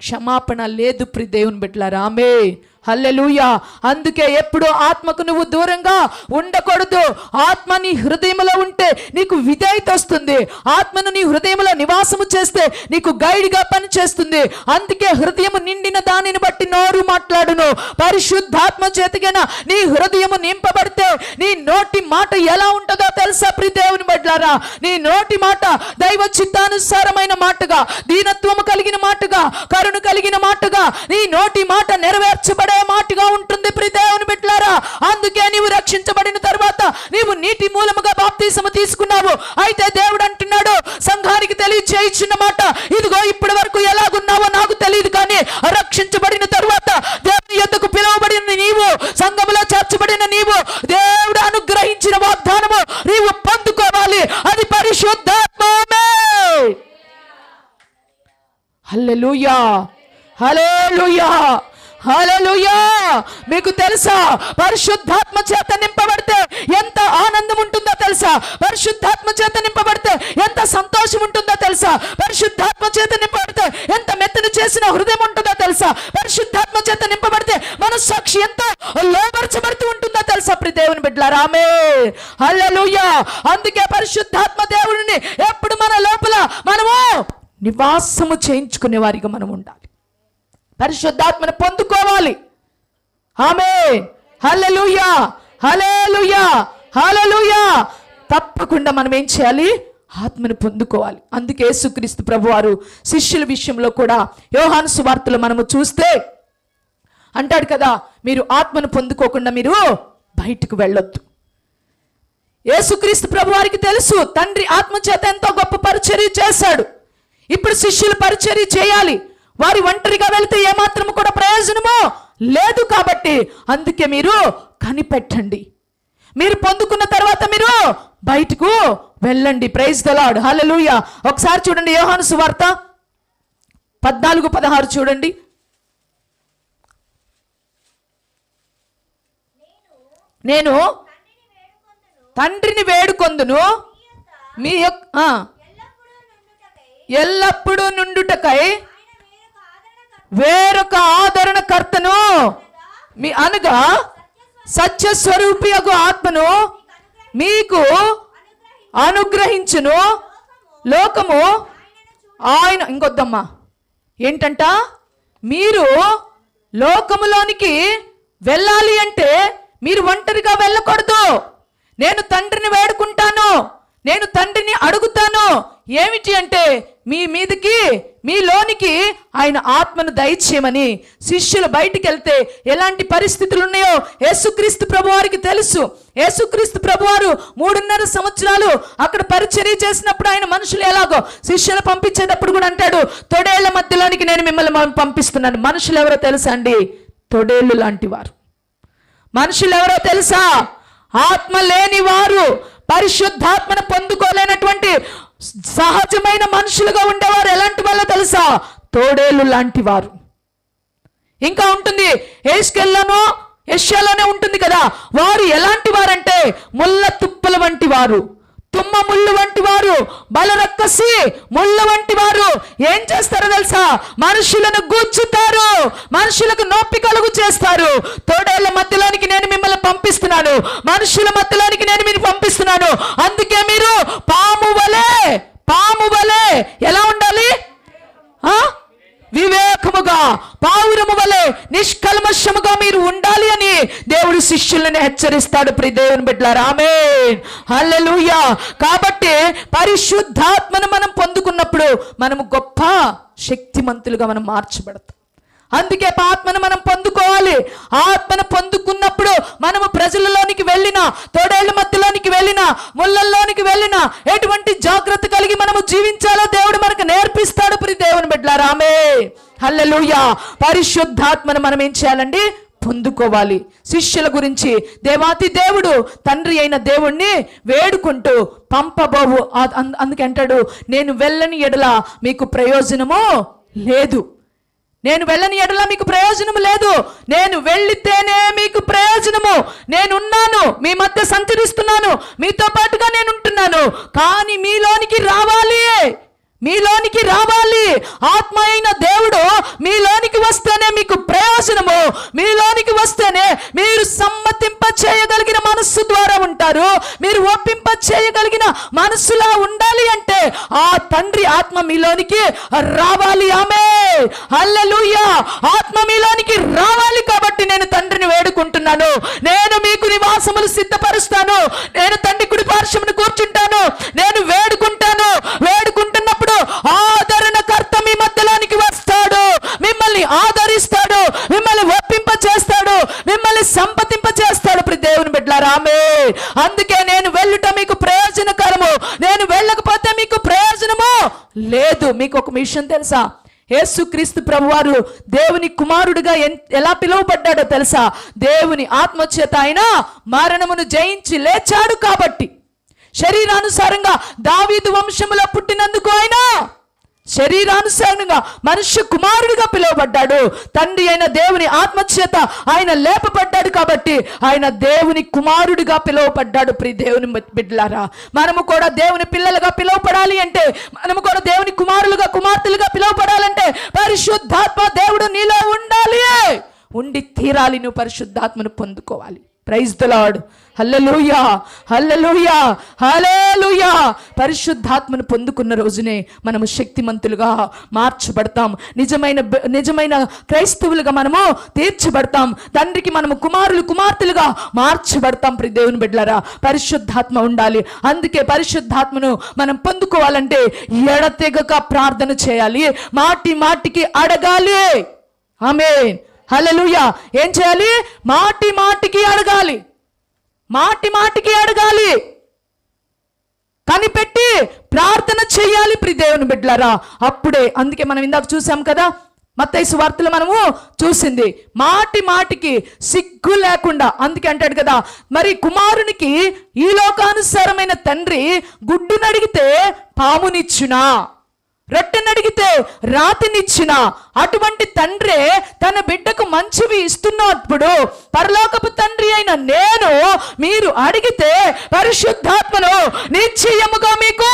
Speaker 1: క్షమాపణ లేదు ప్రియ దేవుని బిడ్డలారా. ఆమేన్, హల్లెలూయా. అందుకే ఎప్పుడు ఆత్మకు నువ్వు దూరంగా ఉండకూడదు. ఆత్మ నీ హృదయంలో ఉంటే నీకు విధేయత వస్తుంది. ఆత్మను నీ హృదయంలో నివాసము చేస్తే నీకు గైడ్గా పనిచేస్తుంది. అందుకే హృదయము నిండిన దానిని బట్టి నోరు మాట్లాడును. పరిశుద్ధాత్మ చేతగిన నీ హృదయము నింపబడితే నీ నోటి మాట ఎలా ఉంటుందో తెలుసా ప్రియ దేవుని బిడ్డలారా? నీ నోటి మాట దైవ చిత్తానుసారమైన మాటగా, దీనత్వము కలిగిన మాటగా, కరుణ కలిగిన మాటగా, నీ నోటి మాట నెరవేర్చబడి మాటగా ఉంటుంది ప్రియ దేవుని బిడ్డలారా. అందుకే నీవు రక్షించబడిన తర్వాత నీవు నీటి మూలముగా బాప్తిసము తీసుకున్నావు. అయితే దేవుడు అంటున్నాడు సంఘానికి తెలియచేయుచున్న మాట, ఇదిగో ఇప్పటి వరకు ఎలాగున్నావో నాకు తెలియదు, కానీ రక్షించబడిన తర్వాత దేవుని యొద్దకు పిలువబడిన నీవు, సంఘములో చేర్చబడిన నీవు, దేవుడు అనుగ్రహించిన వాగ్దానము నీవు పొందుకోవాలి. అది పరిశుద్ధాత్మే. హల్లెలూయా, హల్లెలూయా, హల్లెలూయా. మీకు తెలుసా పరిశుద్ధాత్మ చేత నింపబడితే ఎంత ఆనందం ఉంటుందో తెలుసా? పరిశుద్ధాత్మ చేత నింపబడితే ఎంత సంతోషం ఉంటుందో తెలుసా? పరిశుద్ధాత్మ చేత నింపబడితే ఎంత మెత్తను చేసిన హృదయం ఉంటుందో తెలుసా? పరిశుద్ధాత్మ చేత నింపబడితే మన సాక్షి ఎంత లోబరచబడుతూ ఉంటుందో తెలుసా ప్రియ దేవుని బిడ్డలారా? ఆమేన్, హల్లెలూయా. అందుకే పరిశుద్ధాత్మ దేవుడిని ఎప్పుడు మన లోపల మనము నివాసము చేయించుకునే వారిగా మనం ఉండాలి. పరిశుద్ధాత్మను పొందుకోవాలి. ఆమేన్, హల్లెలూయా, హల్లెలూయా, హల్లెలూయా. తప్పకుండా మనం ఏం చేయాలి? ఆత్మను పొందుకోవాలి. అందుకే యేసుక్రీస్తు ప్రభువారు శిష్యుల విషయంలో కూడా యోహాను సువార్తలో మనము చూస్తే అంటాడు కదా, మీరు ఆత్మను పొందుకోకుండా మీరు బయటకు వెళ్ళొద్దు. యేసుక్రీస్తు ప్రభువారికి తెలుసు తండ్రి ఆత్మ చేత ఎంతో గొప్ప పరిచర్య చేశాడు. ఇప్పుడు శిష్యులు పరిచర్య చేయాలి. వారి ఒంటరిగా వెళ్తే ఏమాత్రము కూడా ప్రయోజనము లేదు. కాబట్టి అందుకే మీరు కనిపెట్టండి. మీరు పొందుకున్న తర్వాత మీరు బయటకు వెళ్ళండి. Praise the lord. హల్లెలూయా. ఒకసారి చూడండి యోహాను సువార్త 14:16 చూడండి. నేను తండ్రిని వేడుకొందును మీ ఎల్లప్పుడూ నుండుటకై వేరొక ఆదరణకర్తను మీ అనగా సత్యస్వరూపియగు ఆత్మను మీకు అనుగ్రహించును. లోకము ఆయన ఇంకొద్దమ్మా ఏంటంట, మీరు లోకములోనికి వెళ్ళాలి అంటే మీరు ఒంటరిగా వెళ్ళకూడదు. నేను తండ్రిని వేడుకుంటాను, నేను తండ్రిని అడుగుతాను. ఏమిటి అంటే మీ మీదకి మీలోనికి ఆయన ఆత్మను దయచేయమని. శిష్యులు బయటికి వెళ్తే ఎలాంటి పరిస్థితులు ఉన్నాయో యేసుక్రీస్తు ప్రభువారికి తెలుసు. యేసుక్రీస్తు ప్రభువారు 3.5 సంవత్సరాలు అక్కడ పరిచర్య చేసినప్పుడు ఆయన మనుషులు ఎలాగో శిష్యులు పంపించేటప్పుడు కూడా అంటాడు, తొడేళ్ల మధ్యలోనికి నేను మిమ్మల్ని పంపిస్తున్నాను. మనుషులు ఎవరో తెలుసా అండి? తొడేళ్ళు లాంటి వారు. మనుషులు ఎవరో తెలుసా? ఆత్మ లేని వారు, పరిశుద్ధాత్మను పొందుకోలేనటువంటి సహజమైన మనుషులుగా ఉండేవారు. ఎలాంటి వాళ్ళో తెలుసా? తోడేళ్ళు లాంటి వారు. ఇంకా ఉంటుంది యెషయాలోనే ఉంటుంది కదా, వారు ఎలాంటి వారంటే ముళ్ళ తుప్పల వంటి వారు, తుమ్మ ముళ్ళు వంటి వారు, బలరక్కసి ముళ్ళ వంటి వారు. ఏం చేస్తారో తెలుసా? మనుషులను గుచ్చుతారు, మనుషులకు నొప్పి కలుగు చేస్తారు. తోడేళ్ల మధ్యలోనికి నేను మిమ్మల్ని పంపిస్తున్నాను, మనుషుల మధ్యలోనికి నేను మీరు పంపిస్తున్నాను. అందుకే మీరు పాము వలె ఎలా ఉండాలి? వివేకముగా, పావురము వలె నిష్కల్మషముగా మీరు ఉండాలి అని దేవుడు శిష్యులను హెచ్చరిస్తాడు. ప్రియ దేవుని బిడ్డలారా, ఆమేన్, హల్లెలూయా. కాబట్టి పరిశుద్ధాత్మను మనం పొందుకున్నప్పుడు మనము గొప్ప శక్తిమంతులుగా మనం మార్చబడతాం. అందుకే ఆత్మను మనం పొందుకోవాలి. ఆత్మను పొందుకున్నప్పుడు మనము ప్రజలలోనికి వెళ్ళినా, తోడేళ్ల మధ్యలోనికి వెళ్ళినా, ముళ్ళల్లోనికి వెళ్ళినా ఎటువంటి జాగ్రత్త కలిగి మనము జీవించాలో దేవుడు మనకు నేర్పిస్తాడు. ప్రియ దేవుని బిడ్డలారా, ఆమేన్, హల్లెలూయా. పరిశుద్ధాత్మను మనం ఏం చేయాలండి? పొందుకోవాలి. శిష్యుల గురించి దేవాతి దేవుడు తండ్రి అయిన దేవుణ్ణి వేడుకుంటూ పంపబోవు. అందుకే అంటాడు, నేను వెళ్ళని ఎడల మీకు ప్రయోజనము లేదు. నేను వెళ్ళని ఎడల మీకు ప్రయోజనం లేదు. నేను వెళ్ళితేనే మీకు ప్రయోజనము. నేనున్నాను, మీ మధ్య సంచరిస్తున్నాను, మీతో పాటుగా నేను ఉంటున్నాను. కానీ మీలోనికి రావాలి. ఆత్మ అయిన దేవుడు మీలోనికి వస్తేనే మీకు ప్రయోజనము. మీలోనికి వస్తేనే మీరు సమ్మతింప చేయగలిగిన మనస్సు ద్వారా ఉంటారు. మీరు ఒప్పింప చేయగలిగిన మనస్సులా ఉండాలి అంటే ఆ తండ్రి ఆత్మ మీలోనికి రావాలి. ఆమేన్, హల్లెలూయా. ఆత్మ మీలోనికి రావాలి. కాబట్టి నేను తండ్రిని వేడుకుంటున్నాను, నేను మీకు నివాసములు సిద్ధపరుస్తాను, నేను తండ్రి కుడి పార్శ్వమున కూర్చుంటాను, నేను వేడుకుంటున్నప్పుడు ఆదరణకర్త మీ మధ్యలోనికి వస్తాడు, మిమ్మల్ని ఆదరిస్తాడు, మిమ్మల్ని ఒప్పింప చేస్తాడు, మిమ్మల్ని సంపతింప చేస్తాడు. ప్రియ దేవుని బిడ్డలారా, ఆమేన్. అందుకే నేను వెళ్ళుట మీకు ప్రయోజనకరము, నేను వెళ్ళకపోతే మీకు ప్రయోజనము లేదు. మీకు ఒక విషయం తెలుసా? యేసుక్రీస్తు ప్రభువారు దేవుని కుమారుడిగా ఎలా పిలువబడ్డాడో తెలుసా? దేవుని ఆత్మచేత ఆయన మరణమును జయించి లేచాడు. కాబట్టి శరీరానుసారంగా దావీదు వంశములో పుట్టినందుకు ఆయన శరీరానుసారంగా మనుష్య కుమారుడిగా పిలువబడ్డాడు. తండ్రి అయిన దేవుని ఆత్మచేత ఆయన లేపబడ్డాడు. కాబట్టి ఆయన దేవుని కుమారుడిగా పిలువబడ్డాడు. ప్రియ దేవుని బిడ్డలారా, మనము కూడా దేవుని పిల్లలుగా పిలువబడాలి అంటే, మనము కూడా దేవుని కుమారులుగా కుమార్తెలుగా పిలువబడాలంటే పరిశుద్ధాత్మ దేవుడు నీలో ఉండి తీరాలి. నువ్వు పరిశుద్ధాత్మను పొందుకోవాలి. Praise the lord. Hallelujah, hallelujah, hallelujah. పరిశుద్ధాత్మను పొందుకున్న రోజునే మనము శక్తిమంతులుగా మార్చబడతాం. నిజమైన క్రైస్తవులుగా మనము తీర్చబడతాం. తండ్రికి మనము కుమార్తెలుగా మార్చబడతాం. ప్రియ దేవుని బిడ్డలారా, పరిశుద్ధాత్మ ఉండాలి. అందుకే పరిశుద్ధాత్మను మనం పొందుకోవాలంటే ఎడతెగక ప్రార్థన చేయాలి, మాటికి అడగాలి. ఆమేన్, హల్లెలూయా. ఏం చేయాలి? మాటికి అడగాలి, కనిపెట్టి ప్రార్థన చేయాలి. ప్రియ దేవుని బిడ్డలారా, అప్పుడే. అందుకే మనం ఇందాక చూసాం కదా, మత్తయి సువార్తలో మనము చూసింది. మాటి మాటికి సిగ్గు లేకుండా, అందుకే అంటాడు కదా, మరి కుమారునికి ఈ లోకానుసారమైన తండ్రి గుడ్డునడిగితే పామునిచ్చునా, రొట్టెనడిగితే రాతినిచ్చిన అటువంటి తండ్రే తన బిడ్డకు మంచివి ఇస్తున్నప్పుడు పరలోకపు తండ్రి అయిన నేను మీరు అడిగితే పరిశుద్ధాత్మను నిశ్చయముగా మీకు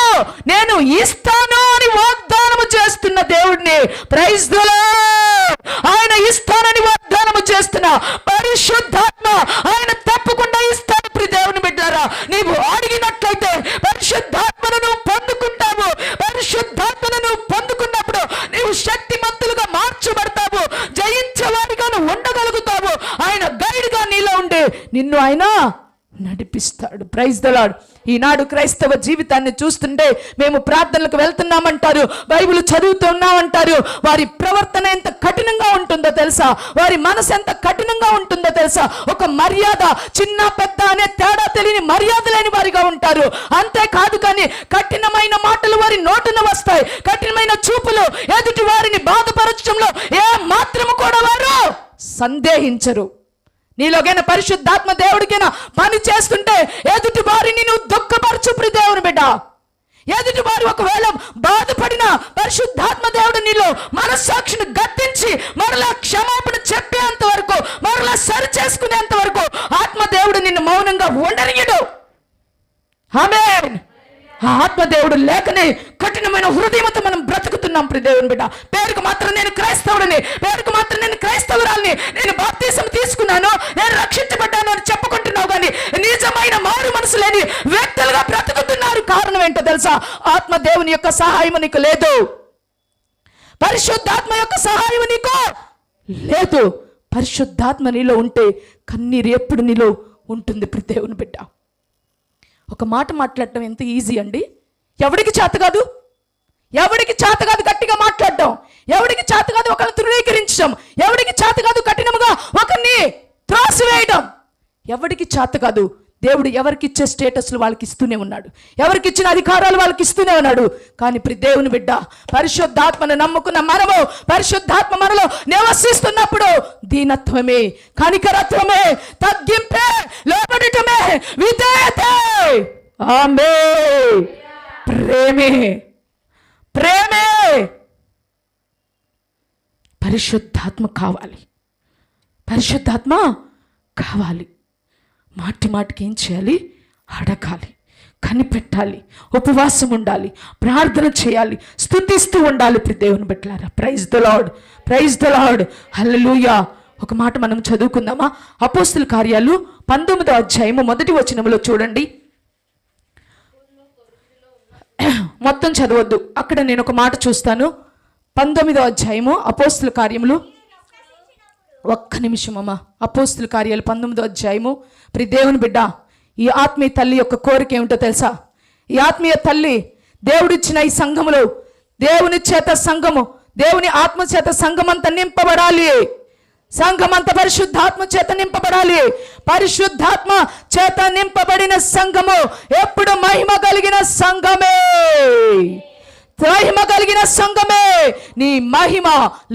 Speaker 1: నేను ఇస్తాను అని వాగ్దానము చేస్తున్న దేవుడిని, ప్రైజ్ ది లార్డ్. ఆయన ఇస్తానని వాగ్దానము చేస్తున్న పరిశుద్ధాత్మ ఆయన తప్పకుండా ఇస్తాను. ప్రియ దేవుని బిడ్డారా, నీవు అడిగినట్లయితే పరిశుద్ధాత్మను నువ్వు పొందుకుంటావు. పరిశుద్ధాత్మను నువ్వు పొందుకున్నప్పుడు నీవు శక్తిమంతులుగా మార్చబడతావు, జయించేవాడిగా నువ్వు ఉండగలుగుతావు. ఆయన గైడ్గా నీలో ఉండి నిన్ను ఆయన నడిపిస్తాడు. Praise the lord. ఈనాడు క్రైస్తవ జీవితాన్ని చూస్తుంటే మేము ప్రార్థనలకు వెళ్తున్నామంటారు, బైబిల్ చదువుతున్నామంటారు. వారి ప్రవర్తన ఎంత కఠినంగా ఉంటుందో తెలుసా? వారి మనసు ఎంత కఠినంగా ఉంటుందో తెలుసా? ఒక మర్యాద, చిన్న పెద్ద అనే తేడా తెలియని మర్యాద లేని వారిగా ఉంటారు. అంతేకాదు కానీ కఠినమైన మాటలు వారి నోటున వస్తాయి. కఠినమైన చూపులు ఎదుటి వారిని బాధపరచడంలో ఏ మాత్రము కూడా వారు సందేహించరు. నీలోగైనా పరిశుద్ధాత్మ దేవుడికైనా పని చేస్తుంటే ఎదుటి వారిని నువ్వు దుఃఖపరచు. ప్రియ దేవుని బిడ్డ, ఎదుటి వారు ఒకవేళ బాధపడిన పరిశుద్ధాత్మ దేవుడు నీలో మనస్సాక్షిని గద్దించి మరలా క్షమాపణ చెప్పేంత వరకు, మరలా సరి చేసుకునేంత వరకు ఆత్మదేవుడు నిన్ను మౌనంగా ఉండనియడు. ఆమేన్. ఆ ఆత్మదేవుడు లేకనే కఠినమైన హృదయంతో మనం బ్రతుకుతున్నాం. ప్రియ దేవుని బిడ్డ, పేరుకు మాత్రం నేను క్రైస్తవుడిని, పేరుకు మాత్రం నేను క్రైస్తవురాల్ని, నేను బాప్తిసం తీసుకున్నాను, నేను రక్షించబడ్డాను అని చెప్పుకుంటున్నావు, కానీ నిజమైన మారు మనసు లేని వ్యక్తులుగా బ్రతుకుతున్నారు. కారణం ఏంటో తెలుసా? ఆత్మదేవుని యొక్క సహాయం నీకు లేదు, పరిశుద్ధాత్మ యొక్క సహాయం నీకు లేదు. పరిశుద్ధాత్మ నీలో ఉంటే కన్నీరు ఎప్పుడు నీలో ఉంటుంది. ప్రియ దేవుని బిడ్డ, ఒక మాట మాట్లాడటం ఎంత ఈజీ అండి. ఎవడికి చేత కాదు, ఎవడికి చేత కాదు గట్టిగా మాట్లాడటం, ఎవడికి చేత కాదు ఒకరిని తృణీకరించడం, ఎవడికి చేత కాదు కఠినంగా ఒకరిని త్రాసివేయడం, ఎవడికి చేత కాదు. దేవుడు ఎవరికి ఇచ్చే స్టేటస్లు వాళ్ళకి ఇస్తూనే ఉన్నాడు, ఎవరికి ఇచ్చిన అధికారాలు వాళ్ళకి ఇస్తూనే ఉన్నాడు. కానీ ప్రియ దేవుని బిడ్డ, పరిశుద్ధాత్మను నమ్ముకున్న మనము, పరిశుద్ధాత్మ మనలో నివసిస్తున్నప్పుడు దీనత్వమే, కనికరత్వమే, తగ్గింపే, లోబడటమే, విధేయతే, ఆమేన్, ప్రేమే, ప్రేమే. పరిశుద్ధాత్మ కావాలి, పరిశుద్ధాత్మ కావాలి. మాటి మాటికి ఏం చేయాలి? అడగాలి, కనిపెట్టాలి, ఉపవాసం ఉండాలి, ప్రార్థన చేయాలి, స్తుతిస్తూ ఉండాలి. ప్రియ దేవుని బిడ్డలారా, praise the lord, praise the lord, hallelujah. ఒక మాట మనం చదువుకుందామా? అపోస్తుల కార్యాలు 19వ అధ్యాయము 1వ వచనంలో చూడండి. మొత్తం చదవద్దు, అక్కడ నేను ఒక మాట చూస్తాను. 19వ అధ్యాయము అపోస్తుల కార్యములు, ఒక్క నిమిషం అమ్మా. అపోస్తుల కార్యాలు 19వ అధ్యాయము. ప్రియ దేవుని బిడ్డ, ఈ ఆత్మీయ తల్లి యొక్క కోరిక ఏమిటో తెలుసా? ఈ ఆత్మీయ తల్లి దేవుడిచ్చిన ఈ సంఘములో, దేవుని చేత సంఘము, దేవుని ఆత్మ చేత సంఘం అంతా నింపబడాలి. సంఘం అంతా పరిశుద్ధాత్మ చేత నింపబడాలి. పరిశుద్ధాత్మ చేత నింపబడిన సంఘము ఎప్పుడు మహిమ కలిగిన సంఘమే, మహిమ కలిగిన సంఘమే. నీ మహిమ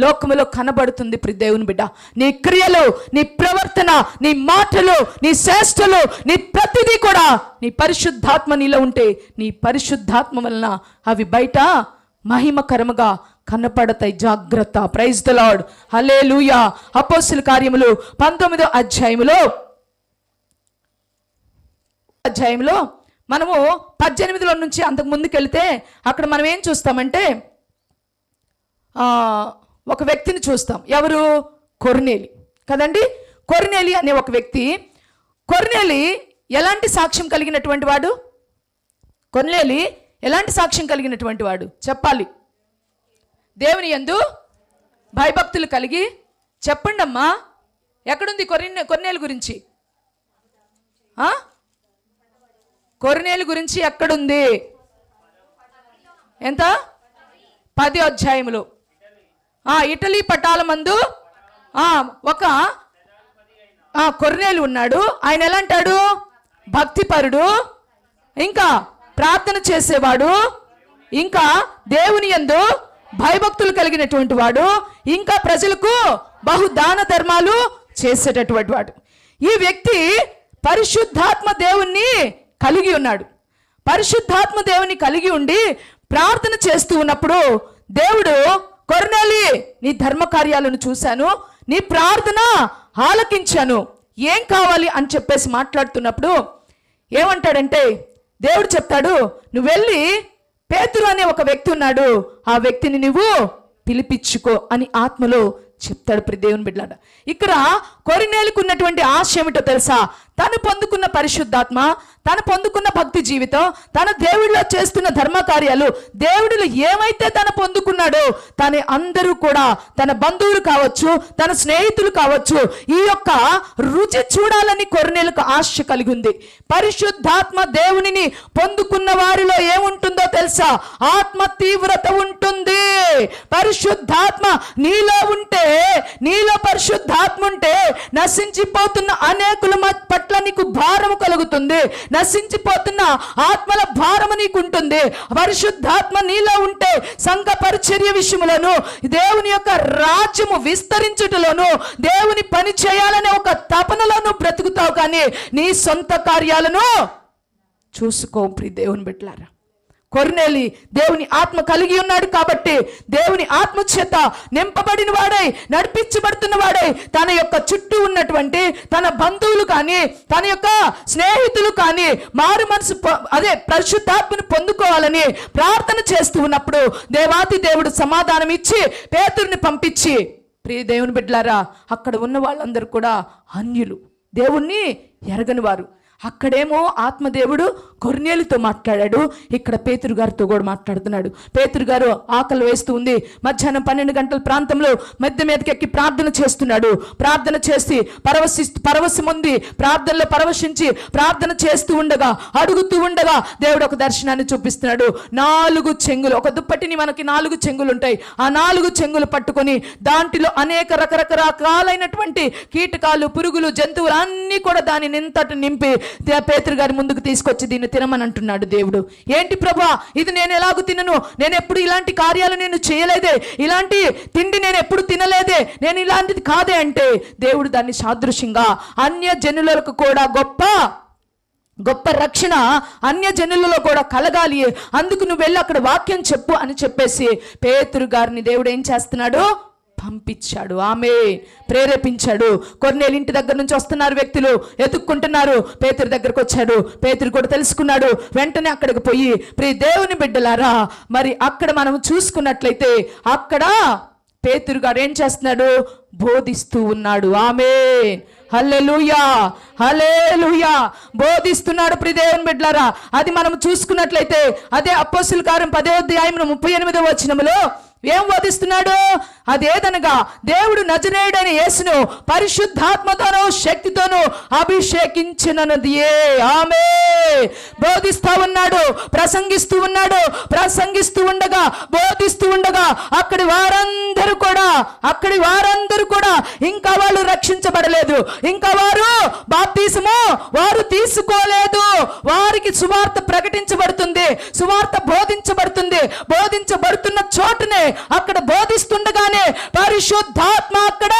Speaker 1: లోకములో కనబడుతుంది. ప్రియ దేవుని బిడ్డ, నీ క్రియలు, నీ ప్రవర్తన, నీ మాటలు, నీ చేష్టలు, నీ ప్రతిదీ కూడా నీ పరిశుద్ధాత్మ నీలో ఉంటే నీ పరిశుద్ధాత్మ వలన అవి బయట మహిమకరముగా కనపడతాయి. జాగ్రత్త. ప్రైజ్ ది లార్డ్, హల్లెలూయా. అపోస్తుల కార్యములు 19వ అధ్యాయంలో మనము 18లో నుంచి అంతకు ముందుకు వెళితే అక్కడ మనం ఏం చూస్తామంటే ఒక వ్యక్తిని చూస్తాం. ఎవరు? కొర్నేలి కదండి. కొర్నేలి అనే ఒక వ్యక్తి. కొర్నేలి ఎలాంటి సాక్ష్యం కలిగినటువంటి వాడు? కొర్నేలి ఎలాంటి సాక్ష్యం కలిగినటువంటి వాడు చెప్పాలి? దేవుని యందు భయభక్తులు కలిగి. చెప్పండి అమ్మా, ఎక్కడుంది కొర్నేలి గురించి? కొర్నేలి గురించి ఎక్కడుంది? ఎంత? 10వ అధ్యాయములో. ఇటలీ పటాలమందు ఒక కొర్నేలి ఉన్నాడు. ఆయన ఎలా అంటాడు? భక్తిపరుడు, ఇంకా ప్రార్థన చేసేవాడు, ఇంకా దేవుని యందు భయభక్తులు కలిగినటువంటి వాడు, ఇంకా ప్రజలకు బహు దాన ధర్మాలు చేసేటటువంటి వాడు. ఈ వ్యక్తి పరిశుద్ధాత్మ దేవుణ్ణి కలిగి ఉన్నాడు. పరిశుద్ధాత్మ దేవుని కలిగి ఉండి ప్రార్థన చేస్తూ ఉన్నప్పుడు దేవుడు, కొర్నేలి, నీ ధర్మ కార్యాలను చూశాను, నీ ప్రార్థన ఆలకించాను, ఏం కావాలి అని చెప్పేసి మాట్లాడుతున్నప్పుడు ఏమంటాడంటే, దేవుడు చెప్తాడు, నువ్వు వెళ్ళి పేతురు అనే ఒక వ్యక్తి ఉన్నాడు, ఆ వ్యక్తిని నువ్వు పిలిపించుకో అని ఆత్మలో చెప్తాడు. ప్రియ దేవుని బిడ్డలారా, ఇక్కడ కొర్నేలికి ఉన్నటువంటి ఆశ ఏమిటో తెలుసా? తను పొందుకున్న పరిశుద్ధాత్మ, తను పొందుకున్న భక్తి జీవితం, తన దేవుడిలో చేస్తున్న ధర్మ కార్యాలు, దేవుడిలో ఏమైతే తను పొందుకున్నాడో తన అందరూ కూడా, తన బంధువులు కావచ్చు, తన స్నేహితులు కావచ్చు, ఈ యొక్క రుచి చూడాలని కొర్నేలికి ఆశ కలిగి ఉంది. పరిశుద్ధాత్మ దేవునిని పొందుకున్న వారిలో ఏముంటుందో తెలుసా? ఆత్మ తీవ్రత ఉంటుంది. పరిశుద్ధాత్మ నీలో ఉంటే, నీలో పరిశుద్ధాత్మ ఉంటే నశించిపోతున్న అనేకుల పట్ల నీకు భారము కలుగుతుంది. నశించిపోతున్న ఆత్మల భారము నీకు ఉంటుంది. పరిశుద్ధాత్మ నీలో ఉంటే సంఘ పరిచర్య విషయములను, దేవుని యొక్క రాజ్యము విస్తరించుటలోను, దేవుని పని చేయాలనే ఒక తపనలోను బ్రతుకుతావు. కానీ నీ సొంత కార్యాలను చూసుకో. ప్రియ దేవుని బిడ్డలారా, కొర్నేలి దేవుని ఆత్మ కలిగి ఉన్నాడు కాబట్టి, దేవుని ఆత్మ చేత నింపబడిన వాడై, నడిపించబడుతున్న వాడై, తన యొక్క చుట్టూ ఉన్నటువంటి తన బంధువులు కానీ, తన యొక్క స్నేహితులు కానీ మారు మనసు అదే పరిశుద్ధాత్మను పొందుకోవాలని ప్రార్థన చేస్తూ ఉన్నప్పుడు దేవాతి దేవుడు సమాధానం ఇచ్చి పేతురుని పంపించి, ప్రియ దేవుని బిడ్డలారా, అక్కడ ఉన్న వాళ్ళందరూ కూడా అన్యులు, దేవుణ్ణి ఎరగని వారు. అక్కడేమో ఆత్మదేవుడు కొర్నేలితో మాట్లాడాడు, ఇక్కడ పేతురు గారితో కూడా మాట్లాడుతున్నాడు. పేతురు గారు ఆకలి వేస్తూ ఉంది. మధ్యాహ్నం 12 గంటల ప్రాంతంలో మధ్య మీదకి ఎక్కి ప్రార్థన చేస్తున్నాడు. ప్రార్థన చేసి పరవశముంది, ప్రార్థనలో పరవశించి ప్రార్థన చేస్తూ ఉండగా, అడుగుతూ ఉండగా దేవుడు ఒక దర్శనాన్ని చూపిస్తున్నాడు. 4 చెంగులు, ఒక దుప్పటిని మనకి 4 చెంగులు ఉంటాయి, ఆ 4 చెంగులు పట్టుకొని దాంట్లో అనేక రకరకాలైనటువంటి కీటకాలు, పురుగులు, జంతువులు అన్నీ కూడా దాని నింతటి నింపి పేతురు గారి ముందుకు తీసుకొచ్చి దీన్ని తినమని అంటున్నాడు. దేవుడు, ఏంటి ప్రభా ఇది, నేను ఎలాగూ తినను, నేను ఎప్పుడు ఇలాంటి కార్యాలు నేను చేయలేదే, ఇలాంటి తిండి నేను ఎప్పుడు తినలేదే, నేను ఇలాంటిది కాదే అంటే, దేవుడు దాన్ని సాదృశ్యంగా అన్య జనులకు కూడా గొప్ప రక్షణ అన్య జనులలో కూడా కలగాలి, అందుకు నువ్వు వెళ్ళి అక్కడ వాక్యం చెప్పు అని చెప్పేసి పేతురు గారిని దేవుడు ఏం చేస్తున్నాడు? పంపించాడు. ఆమె ప్రేరేపించాడు. కొర్నేలి ఇంటి దగ్గర నుంచి వస్తున్నారు వ్యక్తులు, ఎత్తుక్కుంటున్నారు. పేతురు దగ్గరకు వచ్చాడు. పేతురు కూడా తెలుసుకున్నాడు. వెంటనే అక్కడికి పోయి, ప్రియ దేవుని బిడ్డలారా, మరి అక్కడ మనం చూసుకున్నట్లయితే అక్కడ పేతురు గారు ఏం చేస్తున్నాడు? బోధిస్తూ ఉన్నాడు. ఆమేన్, హల్లెలూయా, హల్లెలూయా, బోధిస్తున్నాడు. ప్రియ దేవుని బిడ్డలారా, అది మనం చూసుకున్నట్లయితే అదే అపోస్తలుల కార్యం 10వ అధ్యాయం 38వ వచనములో ఏం బోధిస్తున్నాడు? అదేదనగా దేవుడు నజరేయుడైన యేసును పరిశుద్ధాత్మతోనూ శక్తితోనూ అభిషేకించినది. ఆమె బోధిస్తూ ఉన్నాడు, ప్రసంగిస్తూ ఉన్నాడు. ప్రసంగిస్తూ ఉండగా, బోధిస్తూ ఉండగా అక్కడి వారందరూ కూడా ఇంకా వాళ్ళు రక్షించబడలేదు, ఇంకా వారు బాప్తిసము వారు తీసుకోలేదు. వారికి సువార్త ప్రకటించబడుతుంది, సువార్త బోధించబడుతుంది. బోధించబడుతున్న చోటనే అక్కడ బోధిస్తుండగానే పరిశుద్ధాత్మ అక్కడ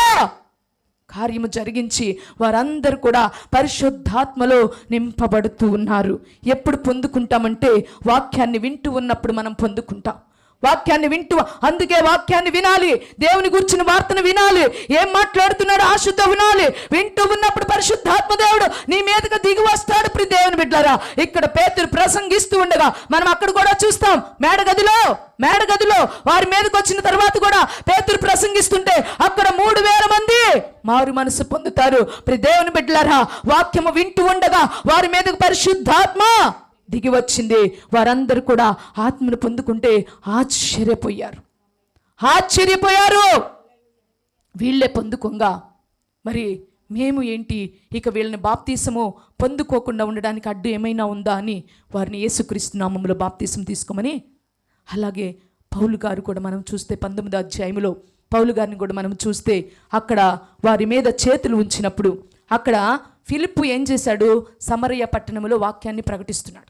Speaker 1: కార్యము జరిగించి వారందరూ కూడా పరిశుద్ధాత్మలో నింపబడుతూ ఉన్నారు. ఎప్పుడు పొందుకుంటామంటే వాక్యాన్ని వింటూ ఉన్నప్పుడు మనం పొందుకుంటాం. వాక్యాన్ని వింటూ, అందుకే వాక్యాన్ని వినాలి, దేవుని గురించిన వార్తను వినాలి, ఏం మాట్లాడుతున్నాడు ఆశతో వినాలి. వింటూ ఉన్నప్పుడు పరిశుద్ధాత్మ దేవుడు నీ మీదకి దిగి వస్తాడు. ప్రియ దేవుని బిడ్డలారా, ఇక్కడ పేతురు ప్రసంగిస్తూ ఉండగా మనం అక్కడ కూడా చూస్తాం, మేడగదిలో వారి మీదకి వచ్చిన తర్వాత కూడా పేతురు ప్రసంగిస్తుంటే అక్కడ 3000 మంది మారు మనసు పొందుతారు. ప్రియ దేవుని బిడ్డలారా, వాక్యము వింటూ ఉండగా వారి మీదకి పరిశుద్ధాత్మ దిగి వచ్చింది. వారందరూ కూడా ఆత్మను పొందుకుంటే ఆశ్చర్యపోయారు. వీళ్ళే పొందుకోగా మరి మేము ఏంటి, ఇక వీళ్ళని బాప్తీసము పొందుకోకుండా ఉండడానికి అడ్డు ఏమైనా ఉందా అని వారిని యేసుక్రీస్తు నామములో బాప్తీసం తీసుకోమని. అలాగే పౌలు గారు కూడా మనం చూస్తే 19వ అధ్యాయంలో పౌలు గారిని కూడా మనం చూస్తే అక్కడ వారి మీద చేతులు ఉంచినప్పుడు అక్కడ ఫిలిప్పు ఏం చేశాడు? సమరయ పట్టణంలో వాక్యాన్ని ప్రకటిస్తున్నాడు.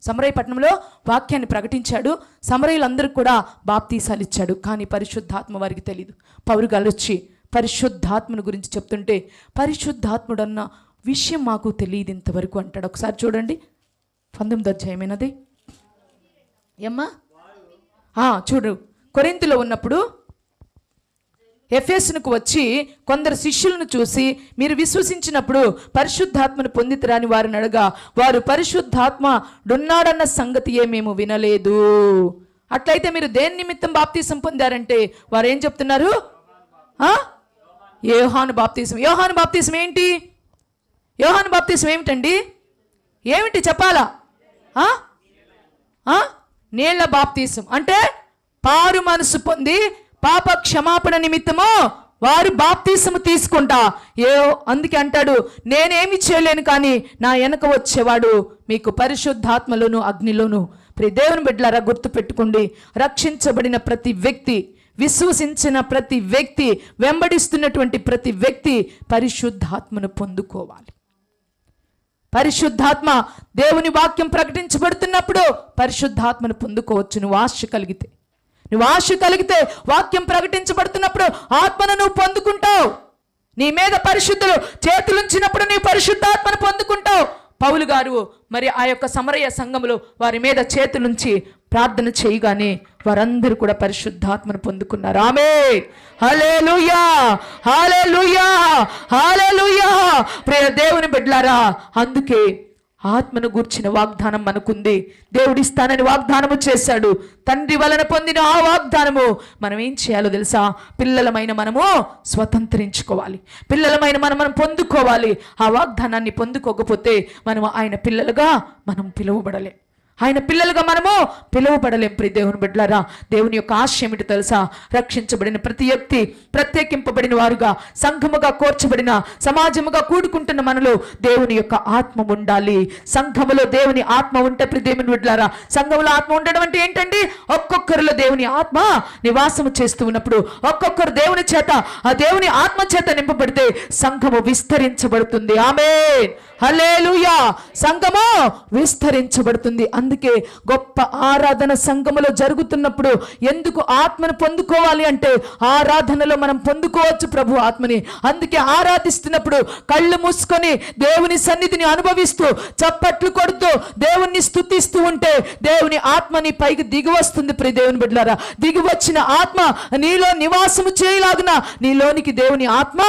Speaker 1: సమరయ పట్టణంలో వాక్యాన్ని ప్రకటించాడు. సమరయులందరికీ కూడా బాప్తీసాలు ఇచ్చాడు. కానీ పరిశుద్ధాత్మ వారికి తెలియదు. పౌలు గారు వచ్చి పరిశుద్ధాత్మను గురించి చెప్తుంటే, పరిశుద్ధాత్ముడన్న విషయం మాకు తెలియదు ఇంతవరకు అంటాడు. ఒకసారి చూడండి 19వ అధ్యాయమైనది ఏమ్మా చూడు. కొరింథీలో ఉన్నప్పుడు ఎఫెసునకు వచ్చి కొందరు శిష్యులను చూసి, మీరు విశ్వసించినప్పుడు పరిశుద్ధాత్మను పొందితరాని వారిని అడగా, వారు పరిశుద్ధాత్ముడున్నాడన్న సంగతి మేము వినలేదు. అట్లయితే మీరు దేని నిమిత్తం బాప్తీసం పొందారంటే వారు ఏం చెప్తున్నారు? యోహాను బాప్తీసం. యోహాను బాప్తీసం ఏంటి? యోహాను బాప్తీసం ఏమిటండి? ఏమిటి చెప్పాలా? నీళ్ల బాప్తీసం అంటే పారు మనసు పొంది పాప క్షమాపణ నిమిత్తము వారు బాప్తీసము తీసుకుంటా. అందుకే అంటాడు, నేనేమి చేయలేను కానీ నా వెనక వచ్చేవాడు మీకు పరిశుద్ధాత్మలోను అగ్నిలోను. దేవుని బిడ్డలారా గుర్తుపెట్టుకోండి, రక్షించబడిన ప్రతి వ్యక్తి, విశ్వసించిన ప్రతి వ్యక్తి, వెంబడిస్తున్నటువంటి ప్రతి వ్యక్తి పరిశుద్ధాత్మను పొందుకోవాలి. పరిశుద్ధాత్మ దేవుని వాక్యం ప్రకటించబడుతున్నప్పుడు పరిశుద్ధాత్మను పొందుకోవచ్చు. నువ్వు ఆశ కలిగితే వాక్యం ప్రకటించబడుతున్నప్పుడు ఆత్మను నువ్వు పొందుకుంటావు. నీ మీద పరిశుద్ధులు చేతులుంచినప్పుడు నీ పరిశుద్ధాత్మను పొందుకుంటావు. పౌలు గారు మరి ఆ యొక్క సమరయ సంఘములో వారి మీద చేతులుంచి ప్రార్థన చేయగానే వారందరూ కూడా పరిశుద్ధాత్మను పొందుకున్నారు. ఆమేన్, హల్లెలూయా, హల్లెలూయా, హల్లెలూయా. ప్రియ దేవుని బిడ్డలారా, అందుకే ఆత్మను గూర్చిన వాగ్దానం మనకుంది. దేవుడిస్తానని వాగ్దానము చేశాడు. తండ్రి వలన పొందిన ఆ వాగ్దానము మనం ఏం చేయాలో తెలుసా? పిల్లలమైన మనము స్వతంత్రించుకోవాలి. పిల్లలమైన మనం పొందుకోవాలి. ఆ వాగ్దానాన్ని పొందుకోకపోతే మనం ఆయన పిల్లలుగా మనం పిలువబడలే. ఆయన పిల్లలుగా మనము పిలువబడలేం. ప్రియ దేవుని బిడ్డలారా, దేవుని యొక్క ఆశ ఏమిటి తెలుసా? రక్షించబడిన ప్రతి వ్యక్తి ప్రత్యేకింపబడిన వారుగా, సంఘముగా కోర్చబడిన, సమాజముగా కూడుకుంటున్న మనలో దేవుని యొక్క ఆత్మ ఉండాలి. సంఘములో దేవుని ఆత్మ ఉంటే, ప్రియ దేవుని బిడ్డలారా, సంఘములో ఆత్మ ఉండడం అంటే ఏంటండి? ఒక్కొక్కరిలో దేవుని ఆత్మ నివాసము చేస్తూ ఉన్నప్పుడు ఒక్కొక్కరు దేవుని చేత, ఆ దేవుని ఆత్మ చేత నింపబడితే సంఘము విస్తరించబడుతుంది. ఆమేన్, హల్లెలూయా. సంఘము విస్తరించబడుతుంది. అందుకే గొప్ప ఆరాధన సంఘములో జరుగుతున్నప్పుడు ఎందుకు ఆత్మను పొందుకోవాలి అంటే, ఆరాధనలో మనం పొందుకోవచ్చు ప్రభు ఆత్మని. అందుకే ఆరాధిస్తున్నప్పుడు కళ్ళు మూసుకొని దేవుని సన్నిధిని అనుభవిస్తూ చప్పట్లు కొడుతూ దేవుణ్ణి స్తుతిస్తూ ఉంటే దేవుని ఆత్మని పైకి దిగి వస్తుంది. ప్రియ దేవుని బిడ్డలారా, దిగి వచ్చిన ఆత్మ నీలో నివాసము చేయలాగున నీలోనికి దేవుని ఆత్మ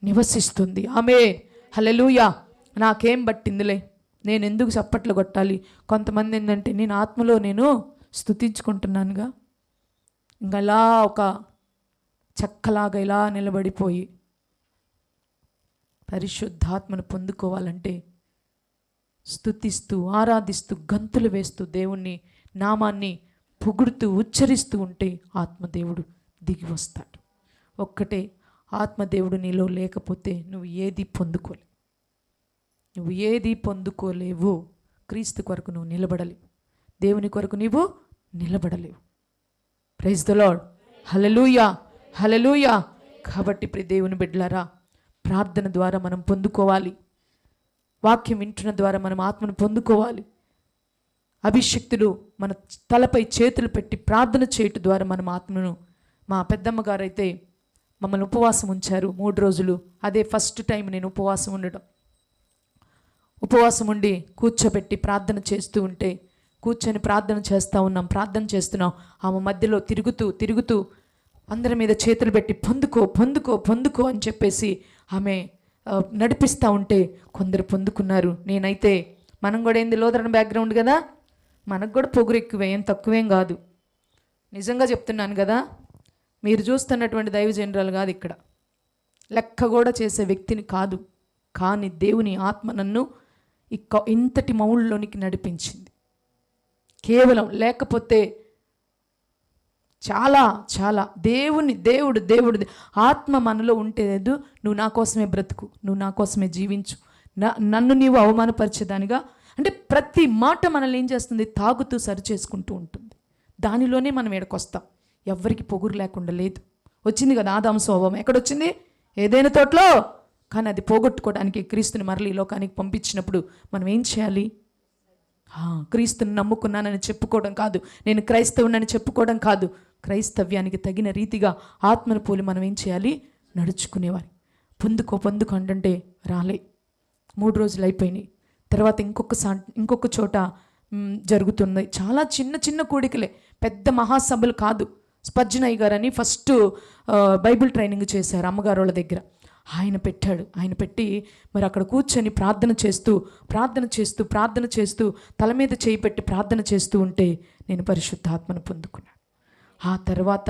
Speaker 1: నివసిస్తుంది. ఆమేన్, హల్లెలూయా. నాకేం పట్టిందిలే, నేను ఎందుకు చప్పట్లు కొట్టాలి? కొంతమంది ఏంటంటే, నేను ఆత్మలో నేను స్తుతించుకుంటున్నానుగా, ఇంకా ఇలా ఒక చెక్కలాగా ఇలా నిలబడిపోయి పరిశుద్ధాత్మను పొందుకోవాలంటే స్తుతిస్తూ, ఆరాధిస్తూ, గంతులు వేస్తూ, దేవుణ్ణి నామాన్ని పొగుడుతూ, ఉచ్చరిస్తూ ఉంటే ఆత్మదేవుడు దిగి వస్తాడు. ఒక్కటే, ఆత్మదేవుడు నీలో లేకపోతే నువ్వు ఏది పొందుకోలేవు. క్రీస్తు కొరకు నువ్వు నిలబడలేవు. దేవుని కొరకు నీవు నిలబడలేవు. Praise the lord, hallelujah, hallelujah. కాబట్టి ప్రియ దేవుని బిడ్డలారా, ప్రార్థన ద్వారా మనం పొందుకోవాలి. వాక్యం వింటున్న ద్వారా మనం ఆత్మను పొందుకోవాలి. అభిషక్తులు మన తలపై చేతులు పెట్టి ప్రార్థన చేయటం ద్వారా మనం ఆత్మను, మా పెద్దమ్మ గారైతే మమ్మల్ని ఉపవాసం ఉంచారు 3 రోజులు. అదే ఫస్ట్ టైం నేను ఉపవాసం ఉండడం. ఉపవాసం ఉండి కూర్చోబెట్టి ప్రార్థన చేస్తూ ఉంటే, కూర్చొని ప్రార్థన చేస్తున్నాం. ఆమె మధ్యలో తిరుగుతూ అందరి మీద చేతులు పెట్టి పొందుకో అని చెప్పేసి ఆమె నడిపిస్తూ ఉంటే కొందరు పొందుకున్నారు. నేనైతే, మనం కూడా ఏంది లోదరణ బ్యాక్గ్రౌండ్ కదా, మనకు కూడా పొగురు ఎక్కువే, ఏం తక్కువేం కాదు. నిజంగా చెప్తున్నాను కదా, మీరు చూస్తున్నటువంటి దైవ జనరల్ కాదు, ఇక్కడ లెక్క కూడా చేసే వ్యక్తిని కాదు. కానీ దేవుని ఆత్మ నన్ను ఇంతటి మౌళ్ళలోనికి నడిపించింది. కేవలం లేకపోతే చాలా దేవుడు ఆత్మ మనలో ఉంటేదు. నువ్వు నా కోసమే బ్రతుకు, నువ్వు నా కోసమే జీవించు, నన్ను నీవు అవమానపరిచేదానిగా అంటే ప్రతి మాట మనల్ని ఏం చేస్తుంది? తాగుతూ సరి చేసుకుంటూ ఉంటుంది. దానిలోనే మనం ఎడకొస్తాం. ఎవ్వరికి పొగురు లేకుండా లేదు. వచ్చింది కదా ఆదాము స్వభావం, ఎక్కడొచ్చింది? ఏదైనా తోటలో. కానీ అది పోగొట్టుకోవడానికి క్రీస్తుని మరలి ఈ లోకానికి పంపించినప్పుడు మనం ఏం చేయాలి? క్రీస్తుని నమ్ముకున్నానని చెప్పుకోవడం కాదు, నేను క్రైస్తవునని చెప్పుకోవడం కాదు, క్రైస్తవ్యానికి తగిన రీతిగా ఆత్మను పోలి మనం ఏం చేయాలి? నడుచుకునేవారు. పొందుకో అంటే రాలే. 3 రోజులు అయిపోయినాయి. తర్వాత ఇంకొక చోట జరుగుతున్నాయి. చాలా చిన్న చిన్న కూడికలే, పెద్ద మహాసభలు కాదు. స్పర్జనయ్య గారని ఫస్ట్ బైబిల్ ట్రైనింగ్ చేశారు అమ్మగారు వాళ్ళ దగ్గర. ఆయన పెట్టి మరి అక్కడ కూర్చొని ప్రార్థన చేస్తూ తల మీద చేయి పెట్టి ప్రార్థన చేస్తూ ఉంటే నేను పరిశుద్ధాత్మను పొందుకున్నాను. ఆ తర్వాత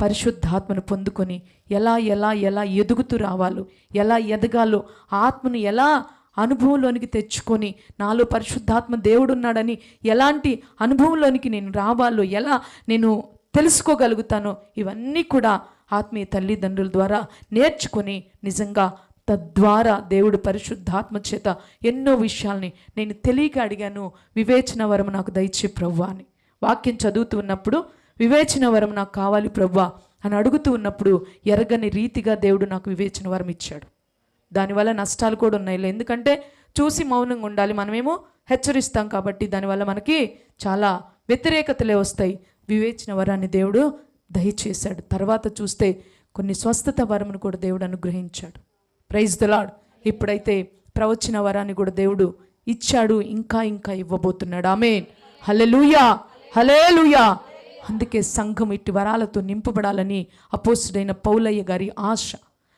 Speaker 1: పరిశుద్ధాత్మను పొందుకొని ఎలా ఎదుగుతూ రావాలో, ఎలా ఎదగాలో, ఆత్మను ఎలా అనుభవంలోనికి తెచ్చుకొని నాలో పరిశుద్ధాత్మ దేవుడు ఉన్నాడని ఎలాంటి అనుభవంలోనికి నేను రావాలో, ఎలా నేను తెలుసుకోగలుగుతానో, ఇవన్నీ కూడా ఆత్మీయ తల్లిదండ్రుల ద్వారా నేర్చుకొని నిజంగా తద్వారా దేవుడు పరిశుద్ధాత్మ చేత ఎన్నో విషయాల్ని నేను తెలియక అడిగాను. వివేచన వరం నాకు దయచే ప్రభువా అని వాక్యం చదువుతూ ఉన్నప్పుడు, వివేచన వరం నాకు కావాలి ప్రభువా అని అడుగుతూ ఉన్నప్పుడు ఎరగని రీతిగా దేవుడు నాకు వివేచన వరం ఇచ్చాడు. దానివల్ల నష్టాలు కూడా ఉన్నాయి. ఎందుకంటే చూసి మౌనంగా ఉండాలి, మనమేమో హెచ్చరిస్తాం కాబట్టి దానివల్ల మనకి చాలా వ్యతిరేకతలే వస్తాయి. వివేచన వరాన్ని దేవుడు దయచేశాడు. తర్వాత చూస్తే కొన్ని స్వస్థత వరమును కూడా దేవుడు అనుగ్రహించాడు. Praise the Lord. ఇప్పుడైతే ప్రవచన వరాన్ని కూడా దేవుడు ఇచ్చాడు, ఇంకా ఇవ్వబోతున్నాడు. ఆమేన్. హల్లెలూయా, హల్లెలూయా. అందుకే సంఘం ఇట్టి వరాలతో నింపబడాలని అపోస్తుడైన పౌలయ్య గారి ఆశ,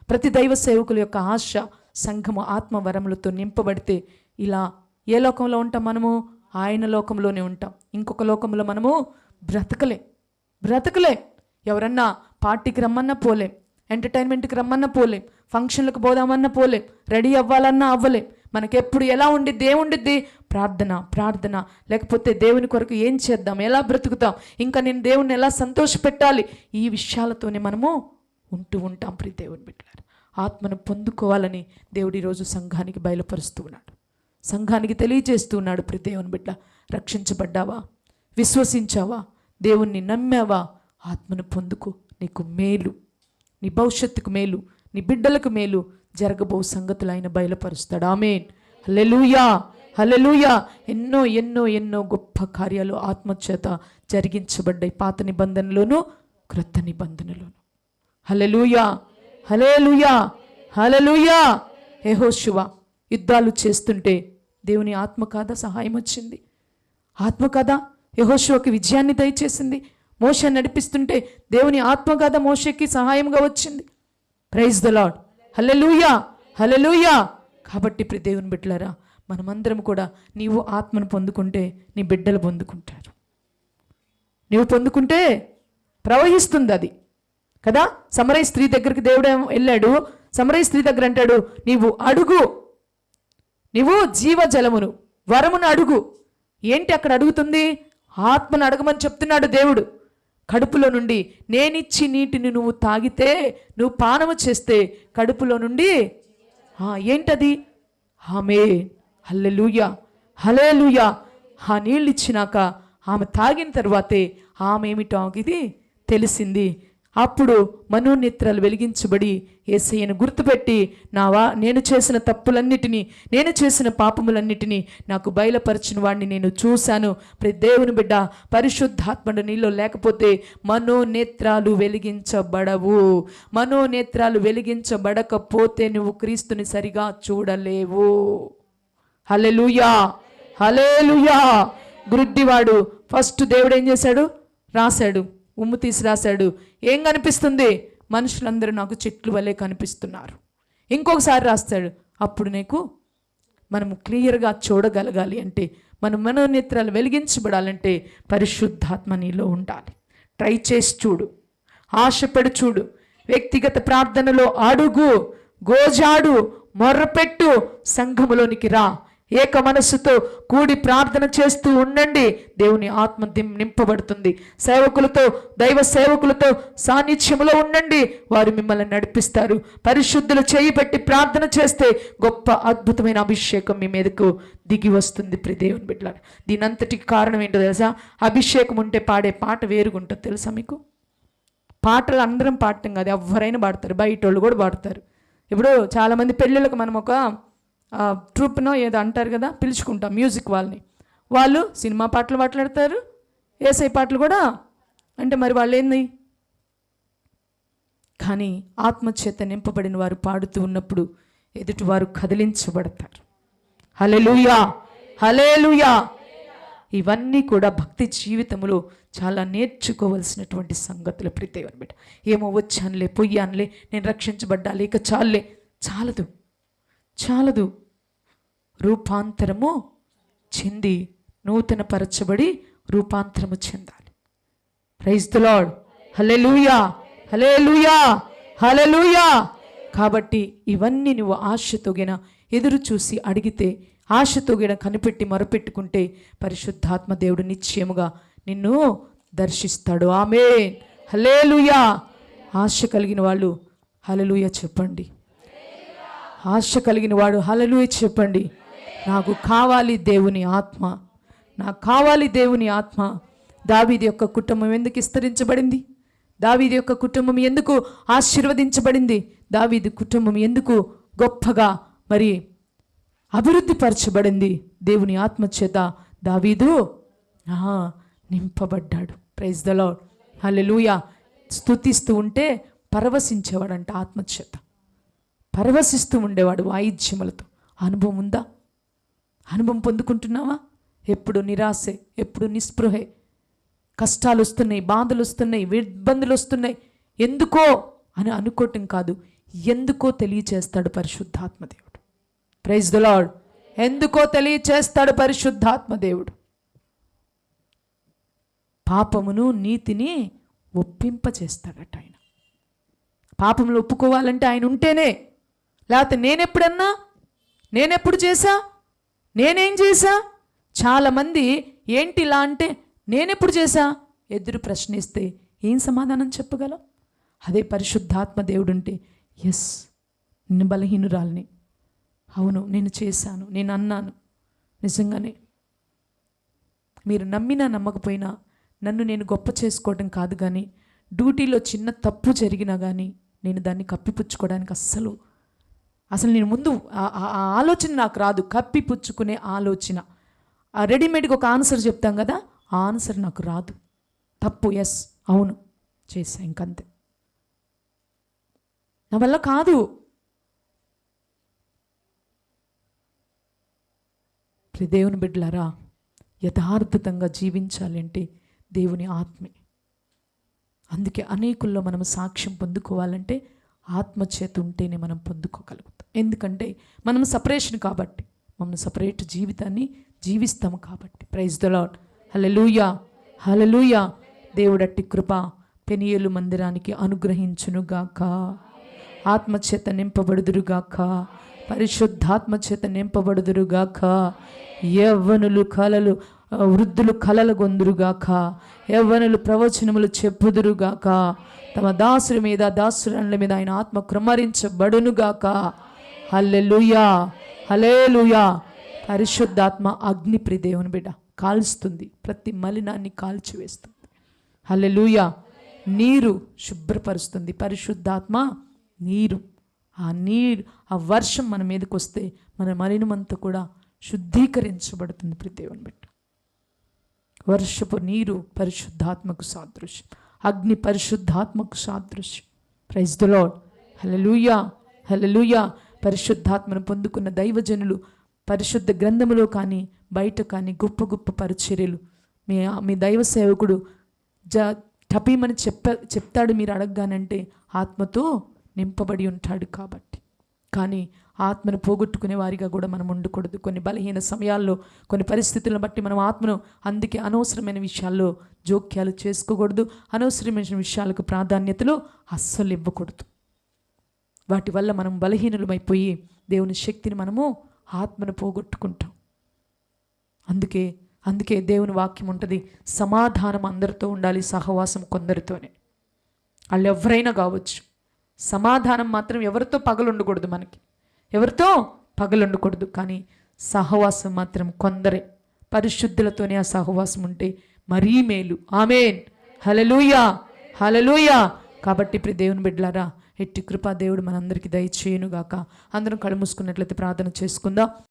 Speaker 1: ప్రతి దైవ సేవకుల యొక్క ఆశ. సంఘము ఆత్మ వరములతో నింపబడితే ఇలా ఏ లోకంలో ఉంటాం? మనము ఆయన లోకంలోనే ఉంటాం. ఇంకొక లోకంలో మనము బ్రతకలే. ఎవరన్నా పార్టీకి రమ్మన్నా పోలేం, ఎంటర్టైన్మెంట్కి రమ్మన్నా పోలేం, ఫంక్షన్లకు పోదామన్నా పోలేం, రెడీ అవ్వాలన్నా అవ్వలేం. మనకెప్పుడు ఎలా ఉండిద్ది? ప్రార్థన. లేకపోతే దేవుని కొరకు ఏం చేద్దాం, ఎలా బ్రతుకుతాం, ఇంకా నేను దేవుణ్ణి ఎలా సంతోషపెట్టాలి, ఈ విషయాలతోనే మనము ఉంటాం. ప్రియ దేవుని బిడ్డలారా, ఆత్మను పొందుకోవాలని దేవుడు ఈరోజు సంఘానికి బయలుపరుస్తూ ఉన్నాడు, సంఘానికి తెలియజేస్తూ ఉన్నాడు. ప్రియ దేవుని బిడ్డ, రక్షించబడ్డావా? విశ్వసించావా? దేవుణ్ణి నమ్మావా? ఆత్మను పొందుకో. నీకు మేలు, నీ భవిష్యత్తుకు మేలు, నీ బిడ్డలకు మేలు జరగబో సంగతులు ఆయన బయలుపరుస్తాడు. ఆమేన్. హల్లెలూయా, హల్లెలూయా. ఎన్నో గొప్ప కార్యాలు ఆత్మచేత జరిగించబడ్డాయి, పాత నిబంధనలోను క్రొత్త నిబంధనలోను. హల్లెలూయా, హల్లెలూయా, హల్లెలూయా. యెహోషువ యుద్ధాలు చేస్తుంటే దేవుని ఆత్మ కాదా సహాయం వచ్చింది? ఆత్మ కాదా యెహోషువకి విజయాన్ని దయచేసింది? మోషే నడిపిస్తుంటే దేవుని ఆత్మ కాదా మోషేకి సహాయంగా వచ్చింది? Praise the lord. Hallelujah, hallelujah. కాబట్టి ప్రియ దేవుని బిడ్డలారా, మనమందరం కూడా నీవు ఆత్మను పొందుకుంటే నీ బిడ్డలు పొందుకుంటారు. నీవు పొందుకుంటే ప్రవహిస్తుంది అది కదా. సమరయ స్త్రీ దగ్గరికి దేవుడు వెళ్ళాడు. సమరయ స్త్రీ దగ్గర అంటాడు, నీవు అడుగు, నీవు జీవజలమును వరమును అడుగు. ఏంటి అక్కడ అడుగుతుంది? ఆత్మను అడగమని చెప్తున్నాడు దేవుడు. కడుపులో నుండి నేనిచ్చి నీటిని నువ్వు తాగితే, నువ్వు పానము చేస్తే కడుపులో నుండి ఏంటది? ఆమేన్. హల్లెలూయా, హల్లెలూయా. ఆ నీళ్ళు ఇచ్చినాక ఆమె తాగిన తర్వాతే ఆమె ఏమిటో ఇది తెలిసింది. అప్పుడు మనోనేత్రాలు వెలిగించబడి యేసయ్యను గుర్తుపెట్టి, నేను చేసిన తప్పులన్నిటినీ, నేను చేసిన పాపములన్నిటినీ నాకు బయలుపరిచిన వాడిని నేను చూశాను. ప్రతి దేవుని బిడ్డ, పరిశుద్ధాత్ముడు నీలో లేకపోతే మనోనేత్రాలు వెలిగించబడవు. మనోనేత్రాలు వెలిగించబడకపోతే నువ్వు క్రీస్తుని సరిగా చూడలేవు. హల్లెలూయా, హల్లెలూయా. గుడ్డివాడు ఫస్ట్ దేవుడు ఏం చేశాడు? రాశాడు, ఉమ్ము తీసి రాశాడు. ఏం కనిపిస్తుంది? మనుషులందరూ నాకు చెట్లు వలె కనిపిస్తున్నారు. ఇంకొకసారి రాస్తాడు, అప్పుడు నీకు మనము క్లియర్గా చూడగలగాలి అంటే, మన మనోనేత్రాలు వెలిగించబడాలంటే పరిశుద్ధాత్మ నీలో ఉండాలి. ట్రై చేసి చూడు, ఆశపడి చూడు, వ్యక్తిగత ప్రార్థనలో అడుగు, గోజాడు, మొర్రపెట్టు, సంఘములోనికి రా, ఏక మనస్సుతో కూడి ప్రార్థన చేస్తూ ఉండండి. దేవుని ఆత్మ నింపబడుతుంది. సేవకులతో, దైవ సేవకులతో సాన్నిధ్యములో ఉండండి, వారు మిమ్మల్ని నడిపిస్తారు. పరిశుద్ధులు చేయబట్టి ప్రార్థన చేస్తే గొప్ప అద్భుతమైన అభిషేకం మీ మీదకు దిగి వస్తుంది. ప్రియ దేవుని బిడ్డలారా, దీనంతటికి కారణం ఏంటో తెలుసా? అభిషేకం ఉంటే పాడే పాట వేరుగుంటుంది. తెలుసా మీకు? పాటలు అందరం పాడటం కాదు, ఎవరైనా పాడతారు, బయట వాళ్ళు కూడా పాడతారు. ఇప్పుడు చాలామంది పెళ్ళిళ్ళకు మనం ఒక ట్రూప్నో ఏదో అంటారు కదా, పిలుచుకుంటాం మ్యూజిక్ వాళ్ళని. వాళ్ళు సినిమా పాటలు మాట్లాడతారు, ఏసై పాటలు కూడా. అంటే మరి వాళ్ళు ఏంది? కానీ ఆత్మచేత నింపబడిన వారు పాడుతూ ఉన్నప్పుడు ఎదుటివారు కదిలించబడతారు. హల్లెలూయా, హల్లెలూయా. ఇవన్నీ కూడా భక్తి జీవితంలో చాలా నేర్చుకోవలసినటువంటి సంగతులు. ప్రియదేవుని బిడ్డ, ఏమో వచ్చానులే, పొయ్యానులే, నేను రక్షించబడ్డాలి, ఇక చాలులే. చాలదు, చాలదు. రూపాంతరము చెంది నూతన పరచబడి రూపాంతరము చెందాలి. Praise the lord. Hallelujah, hallelujah, hallelujah. కాబట్టి ఇవన్నీ నువ్వు ఆశతో గిన ఎదురు చూసి అడిగితే, ఆశతో గిన కనిపెట్టి మొరపెట్టుకుంటే పరిశుద్ధాత్మ దేవుడు నిశ్చయముగా నిన్ను దర్శిస్తాడు. ఆమేన్, హల్లెలూయా. ఆశ కలిగిన వాళ్ళు హల్లెలూయా చెప్పండి. ఆశ కలిగిన వాడు హల్లెలూయా చెప్పండి. నాకు కావాలి దేవుని ఆత్మ, నాకు కావాలి దేవుని ఆత్మ. దావీదు యొక్క కుటుంబం ఎందుకు విస్తరించబడింది? దావీదు యొక్క కుటుంబం ఎందుకు ఆశీర్వదించబడింది? దావీదు కుటుంబం ఎందుకు గొప్పగా మరి అభివృద్ధి పరచబడింది? దేవుని ఆత్మ చేత దావీదు నింపబడ్డాడు. ప్రైజ్ ద లార్డ్, హల్లెలూయా. స్తుతిస్తూ ఉంటే పరవశించేవాడంట, ఆత్మచేత పరవశిస్తూ ఉండేవాడు వాయిద్యములతో. అనుభవం ఉందా? అనుభవం పొందుకుంటున్నావా? ఎప్పుడు నిరాశే, ఎప్పుడు నిస్పృహే, కష్టాలు వస్తున్నాయి, బాధలు వస్తున్నాయి, ఇబ్బందులు వస్తున్నాయి. ఎందుకో అని అనుకోవటం కాదు, ఎందుకో తెలియచేస్తాడు పరిశుద్ధాత్మ దేవుడు. Praise the Lord. ఎందుకో తెలియచేస్తాడు పరిశుద్ధాత్మ దేవుడు. పాపమును నీతిని ఒప్పింపచేస్తాడట ఆయన. పాపములు ఒప్పుకోవాలంటే ఆయన ఉంటేనే. లేకపోతే నేనెప్పుడు చేశా, నేనేం చేశా? చాలామంది ఏంటి ఇలా అంటే, నేనెప్పుడు చేశా ఎదురు ప్రశ్నిస్తే ఏం సమాధానం చెప్పగలం? అదే పరిశుద్ధాత్మ దేవుడు ఉంటే, ఎస్, నేను బలహీనురాల్ని, అవును నేను చేశాను, నేను అన్నాను, నిజంగానే. మీరు నమ్మినా నమ్మకపోయినా నన్ను నేను గొప్ప చేసుకోవడం కాదు, కానీ డ్యూటీలో చిన్న తప్పు జరిగినా కానీ నేను దాన్ని కప్పిపుచ్చుకోవడానికి అసలు నేను ముందు ఆ ఆలోచన నాకు రాదు. కప్పిపుచ్చుకునే ఆలోచన, ఆ రెడీమేడ్గా ఒక ఆన్సర్ చెప్తాం కదా, ఆ ఆన్సర్ నాకు రాదు. తప్పు, ఎస్, అవును చేసా, ఇంకంతే, నా వల్ల కాదు. దేవుని బిడ్డలారా, యథార్థతంగా జీవించాలి అంటే దేవుని ఆత్మే. అందుకే అనేకుల్లో మనం సాక్ష్యం పొందుకోవాలంటే ఆత్మచేత ఉంటేనే మనం పొందుకోగలుగుతాం. ఎందుకంటే మనం సపరేషన్ కాబట్టి, మనం సపరేట్ జీవితాన్ని జీవిస్తాము కాబట్టి. ప్రైజ్ ద లార్డ్, హల్లెలూయా, హల్లెలూయా. దేవుడట్టి కృప పెనియేలు మందిరానికి అనుగ్రహించునుగాక. ఆత్మచేత నింపబడుదురుగాక, పరిశుద్ధాత్మచేత నింపబడుదురుగాక. యవ్వనులు కలలు, వృద్ధులు కలలు గొందురుగాక, యవ్వనులు ప్రవచనములు చెప్పుదురుగాక. తమ దాసుల మీద, దాసుల మీద ఆయన ఆత్మ కృమ్మరించబడునుగాక. హల్లెలూయా, హల్లెలూయా. పరిశుద్ధాత్మ అగ్ని, ప్రియ దేవుని బిడ్డ, కాల్స్తుంది, ప్రతి మలినాన్ని కాల్చివేస్తుంది. హల్లెలూయా. నీరు శుభ్రపరుస్తుంది. పరిశుద్ధాత్మ నీరు, ఆ నీరు, ఆ వర్షం మన మీదకి వస్తే మన మలినమంతా కూడా శుద్ధీకరించబడుతుంది. ప్రియ దేవుని బిడ్డ, వర్షపు నీరు పరిశుద్ధాత్మకు సాదృశ్యం, అగ్ని పరిశుద్ధాత్మకు సాదృశ్యం. Praise the lord, hallelujah, hallelujah. పరిశుద్ధాత్మను పొందుకున్న దైవజనులు పరిశుద్ధ గ్రంథములో కానీ బయట కానీ గొప్ప గొప్ప పరిచర్యలు మీ దైవ సేవకుడు టపీమని చెప్తాడు మీరు అడగగానంటే ఆత్మతో నింపబడి ఉంటాడు కాబట్టి. కానీ ఆత్మను పోగొట్టుకునే వారిగా కూడా మనం ఉండకూడదు. కొన్ని బలహీన సమయాల్లో, కొన్ని పరిస్థితులను బట్టి మనం ఆత్మను, అందుకే అనవసరమైన విషయాల్లో జోక్యాలు చేసుకోకూడదు. అనవసరమైన విషయాలకు ప్రాధాన్యతలు అస్సలు ఇవ్వకూడదు. వాటి వల్ల మనం బలహీనులమైపోయి దేవుని శక్తిని మనము, ఆత్మను పోగొట్టుకుంటాం. అందుకే దేవుని వాక్యం ఉంటుంది, సమాధానం అందరితో ఉండాలి, సహవాసం కొందరితోనే. వాళ్ళు ఎవరైనా కావచ్చు, సమాధానం మాత్రం ఎవరితో పగలుండకూడదు, మనకి ఎవరితో పగలుండకూడదు. కానీ సహవాసం మాత్రం కొందరే, పరిశుద్ధులతోనే ఆ సహవాసం ఉంటే మరీ మేలు. ఆమేన్, హల్లెలూయా, హల్లెలూయా. కాబట్టి ఇప్పుడు దేవుని బిడ్డలారా, ఎట్టి కృపా దేవుడు మనందరికీ దయచేయునుగాక. అందరం కళ్ళు మూసుకున్నట్లయితే ప్రార్థన చేసుకుందాం.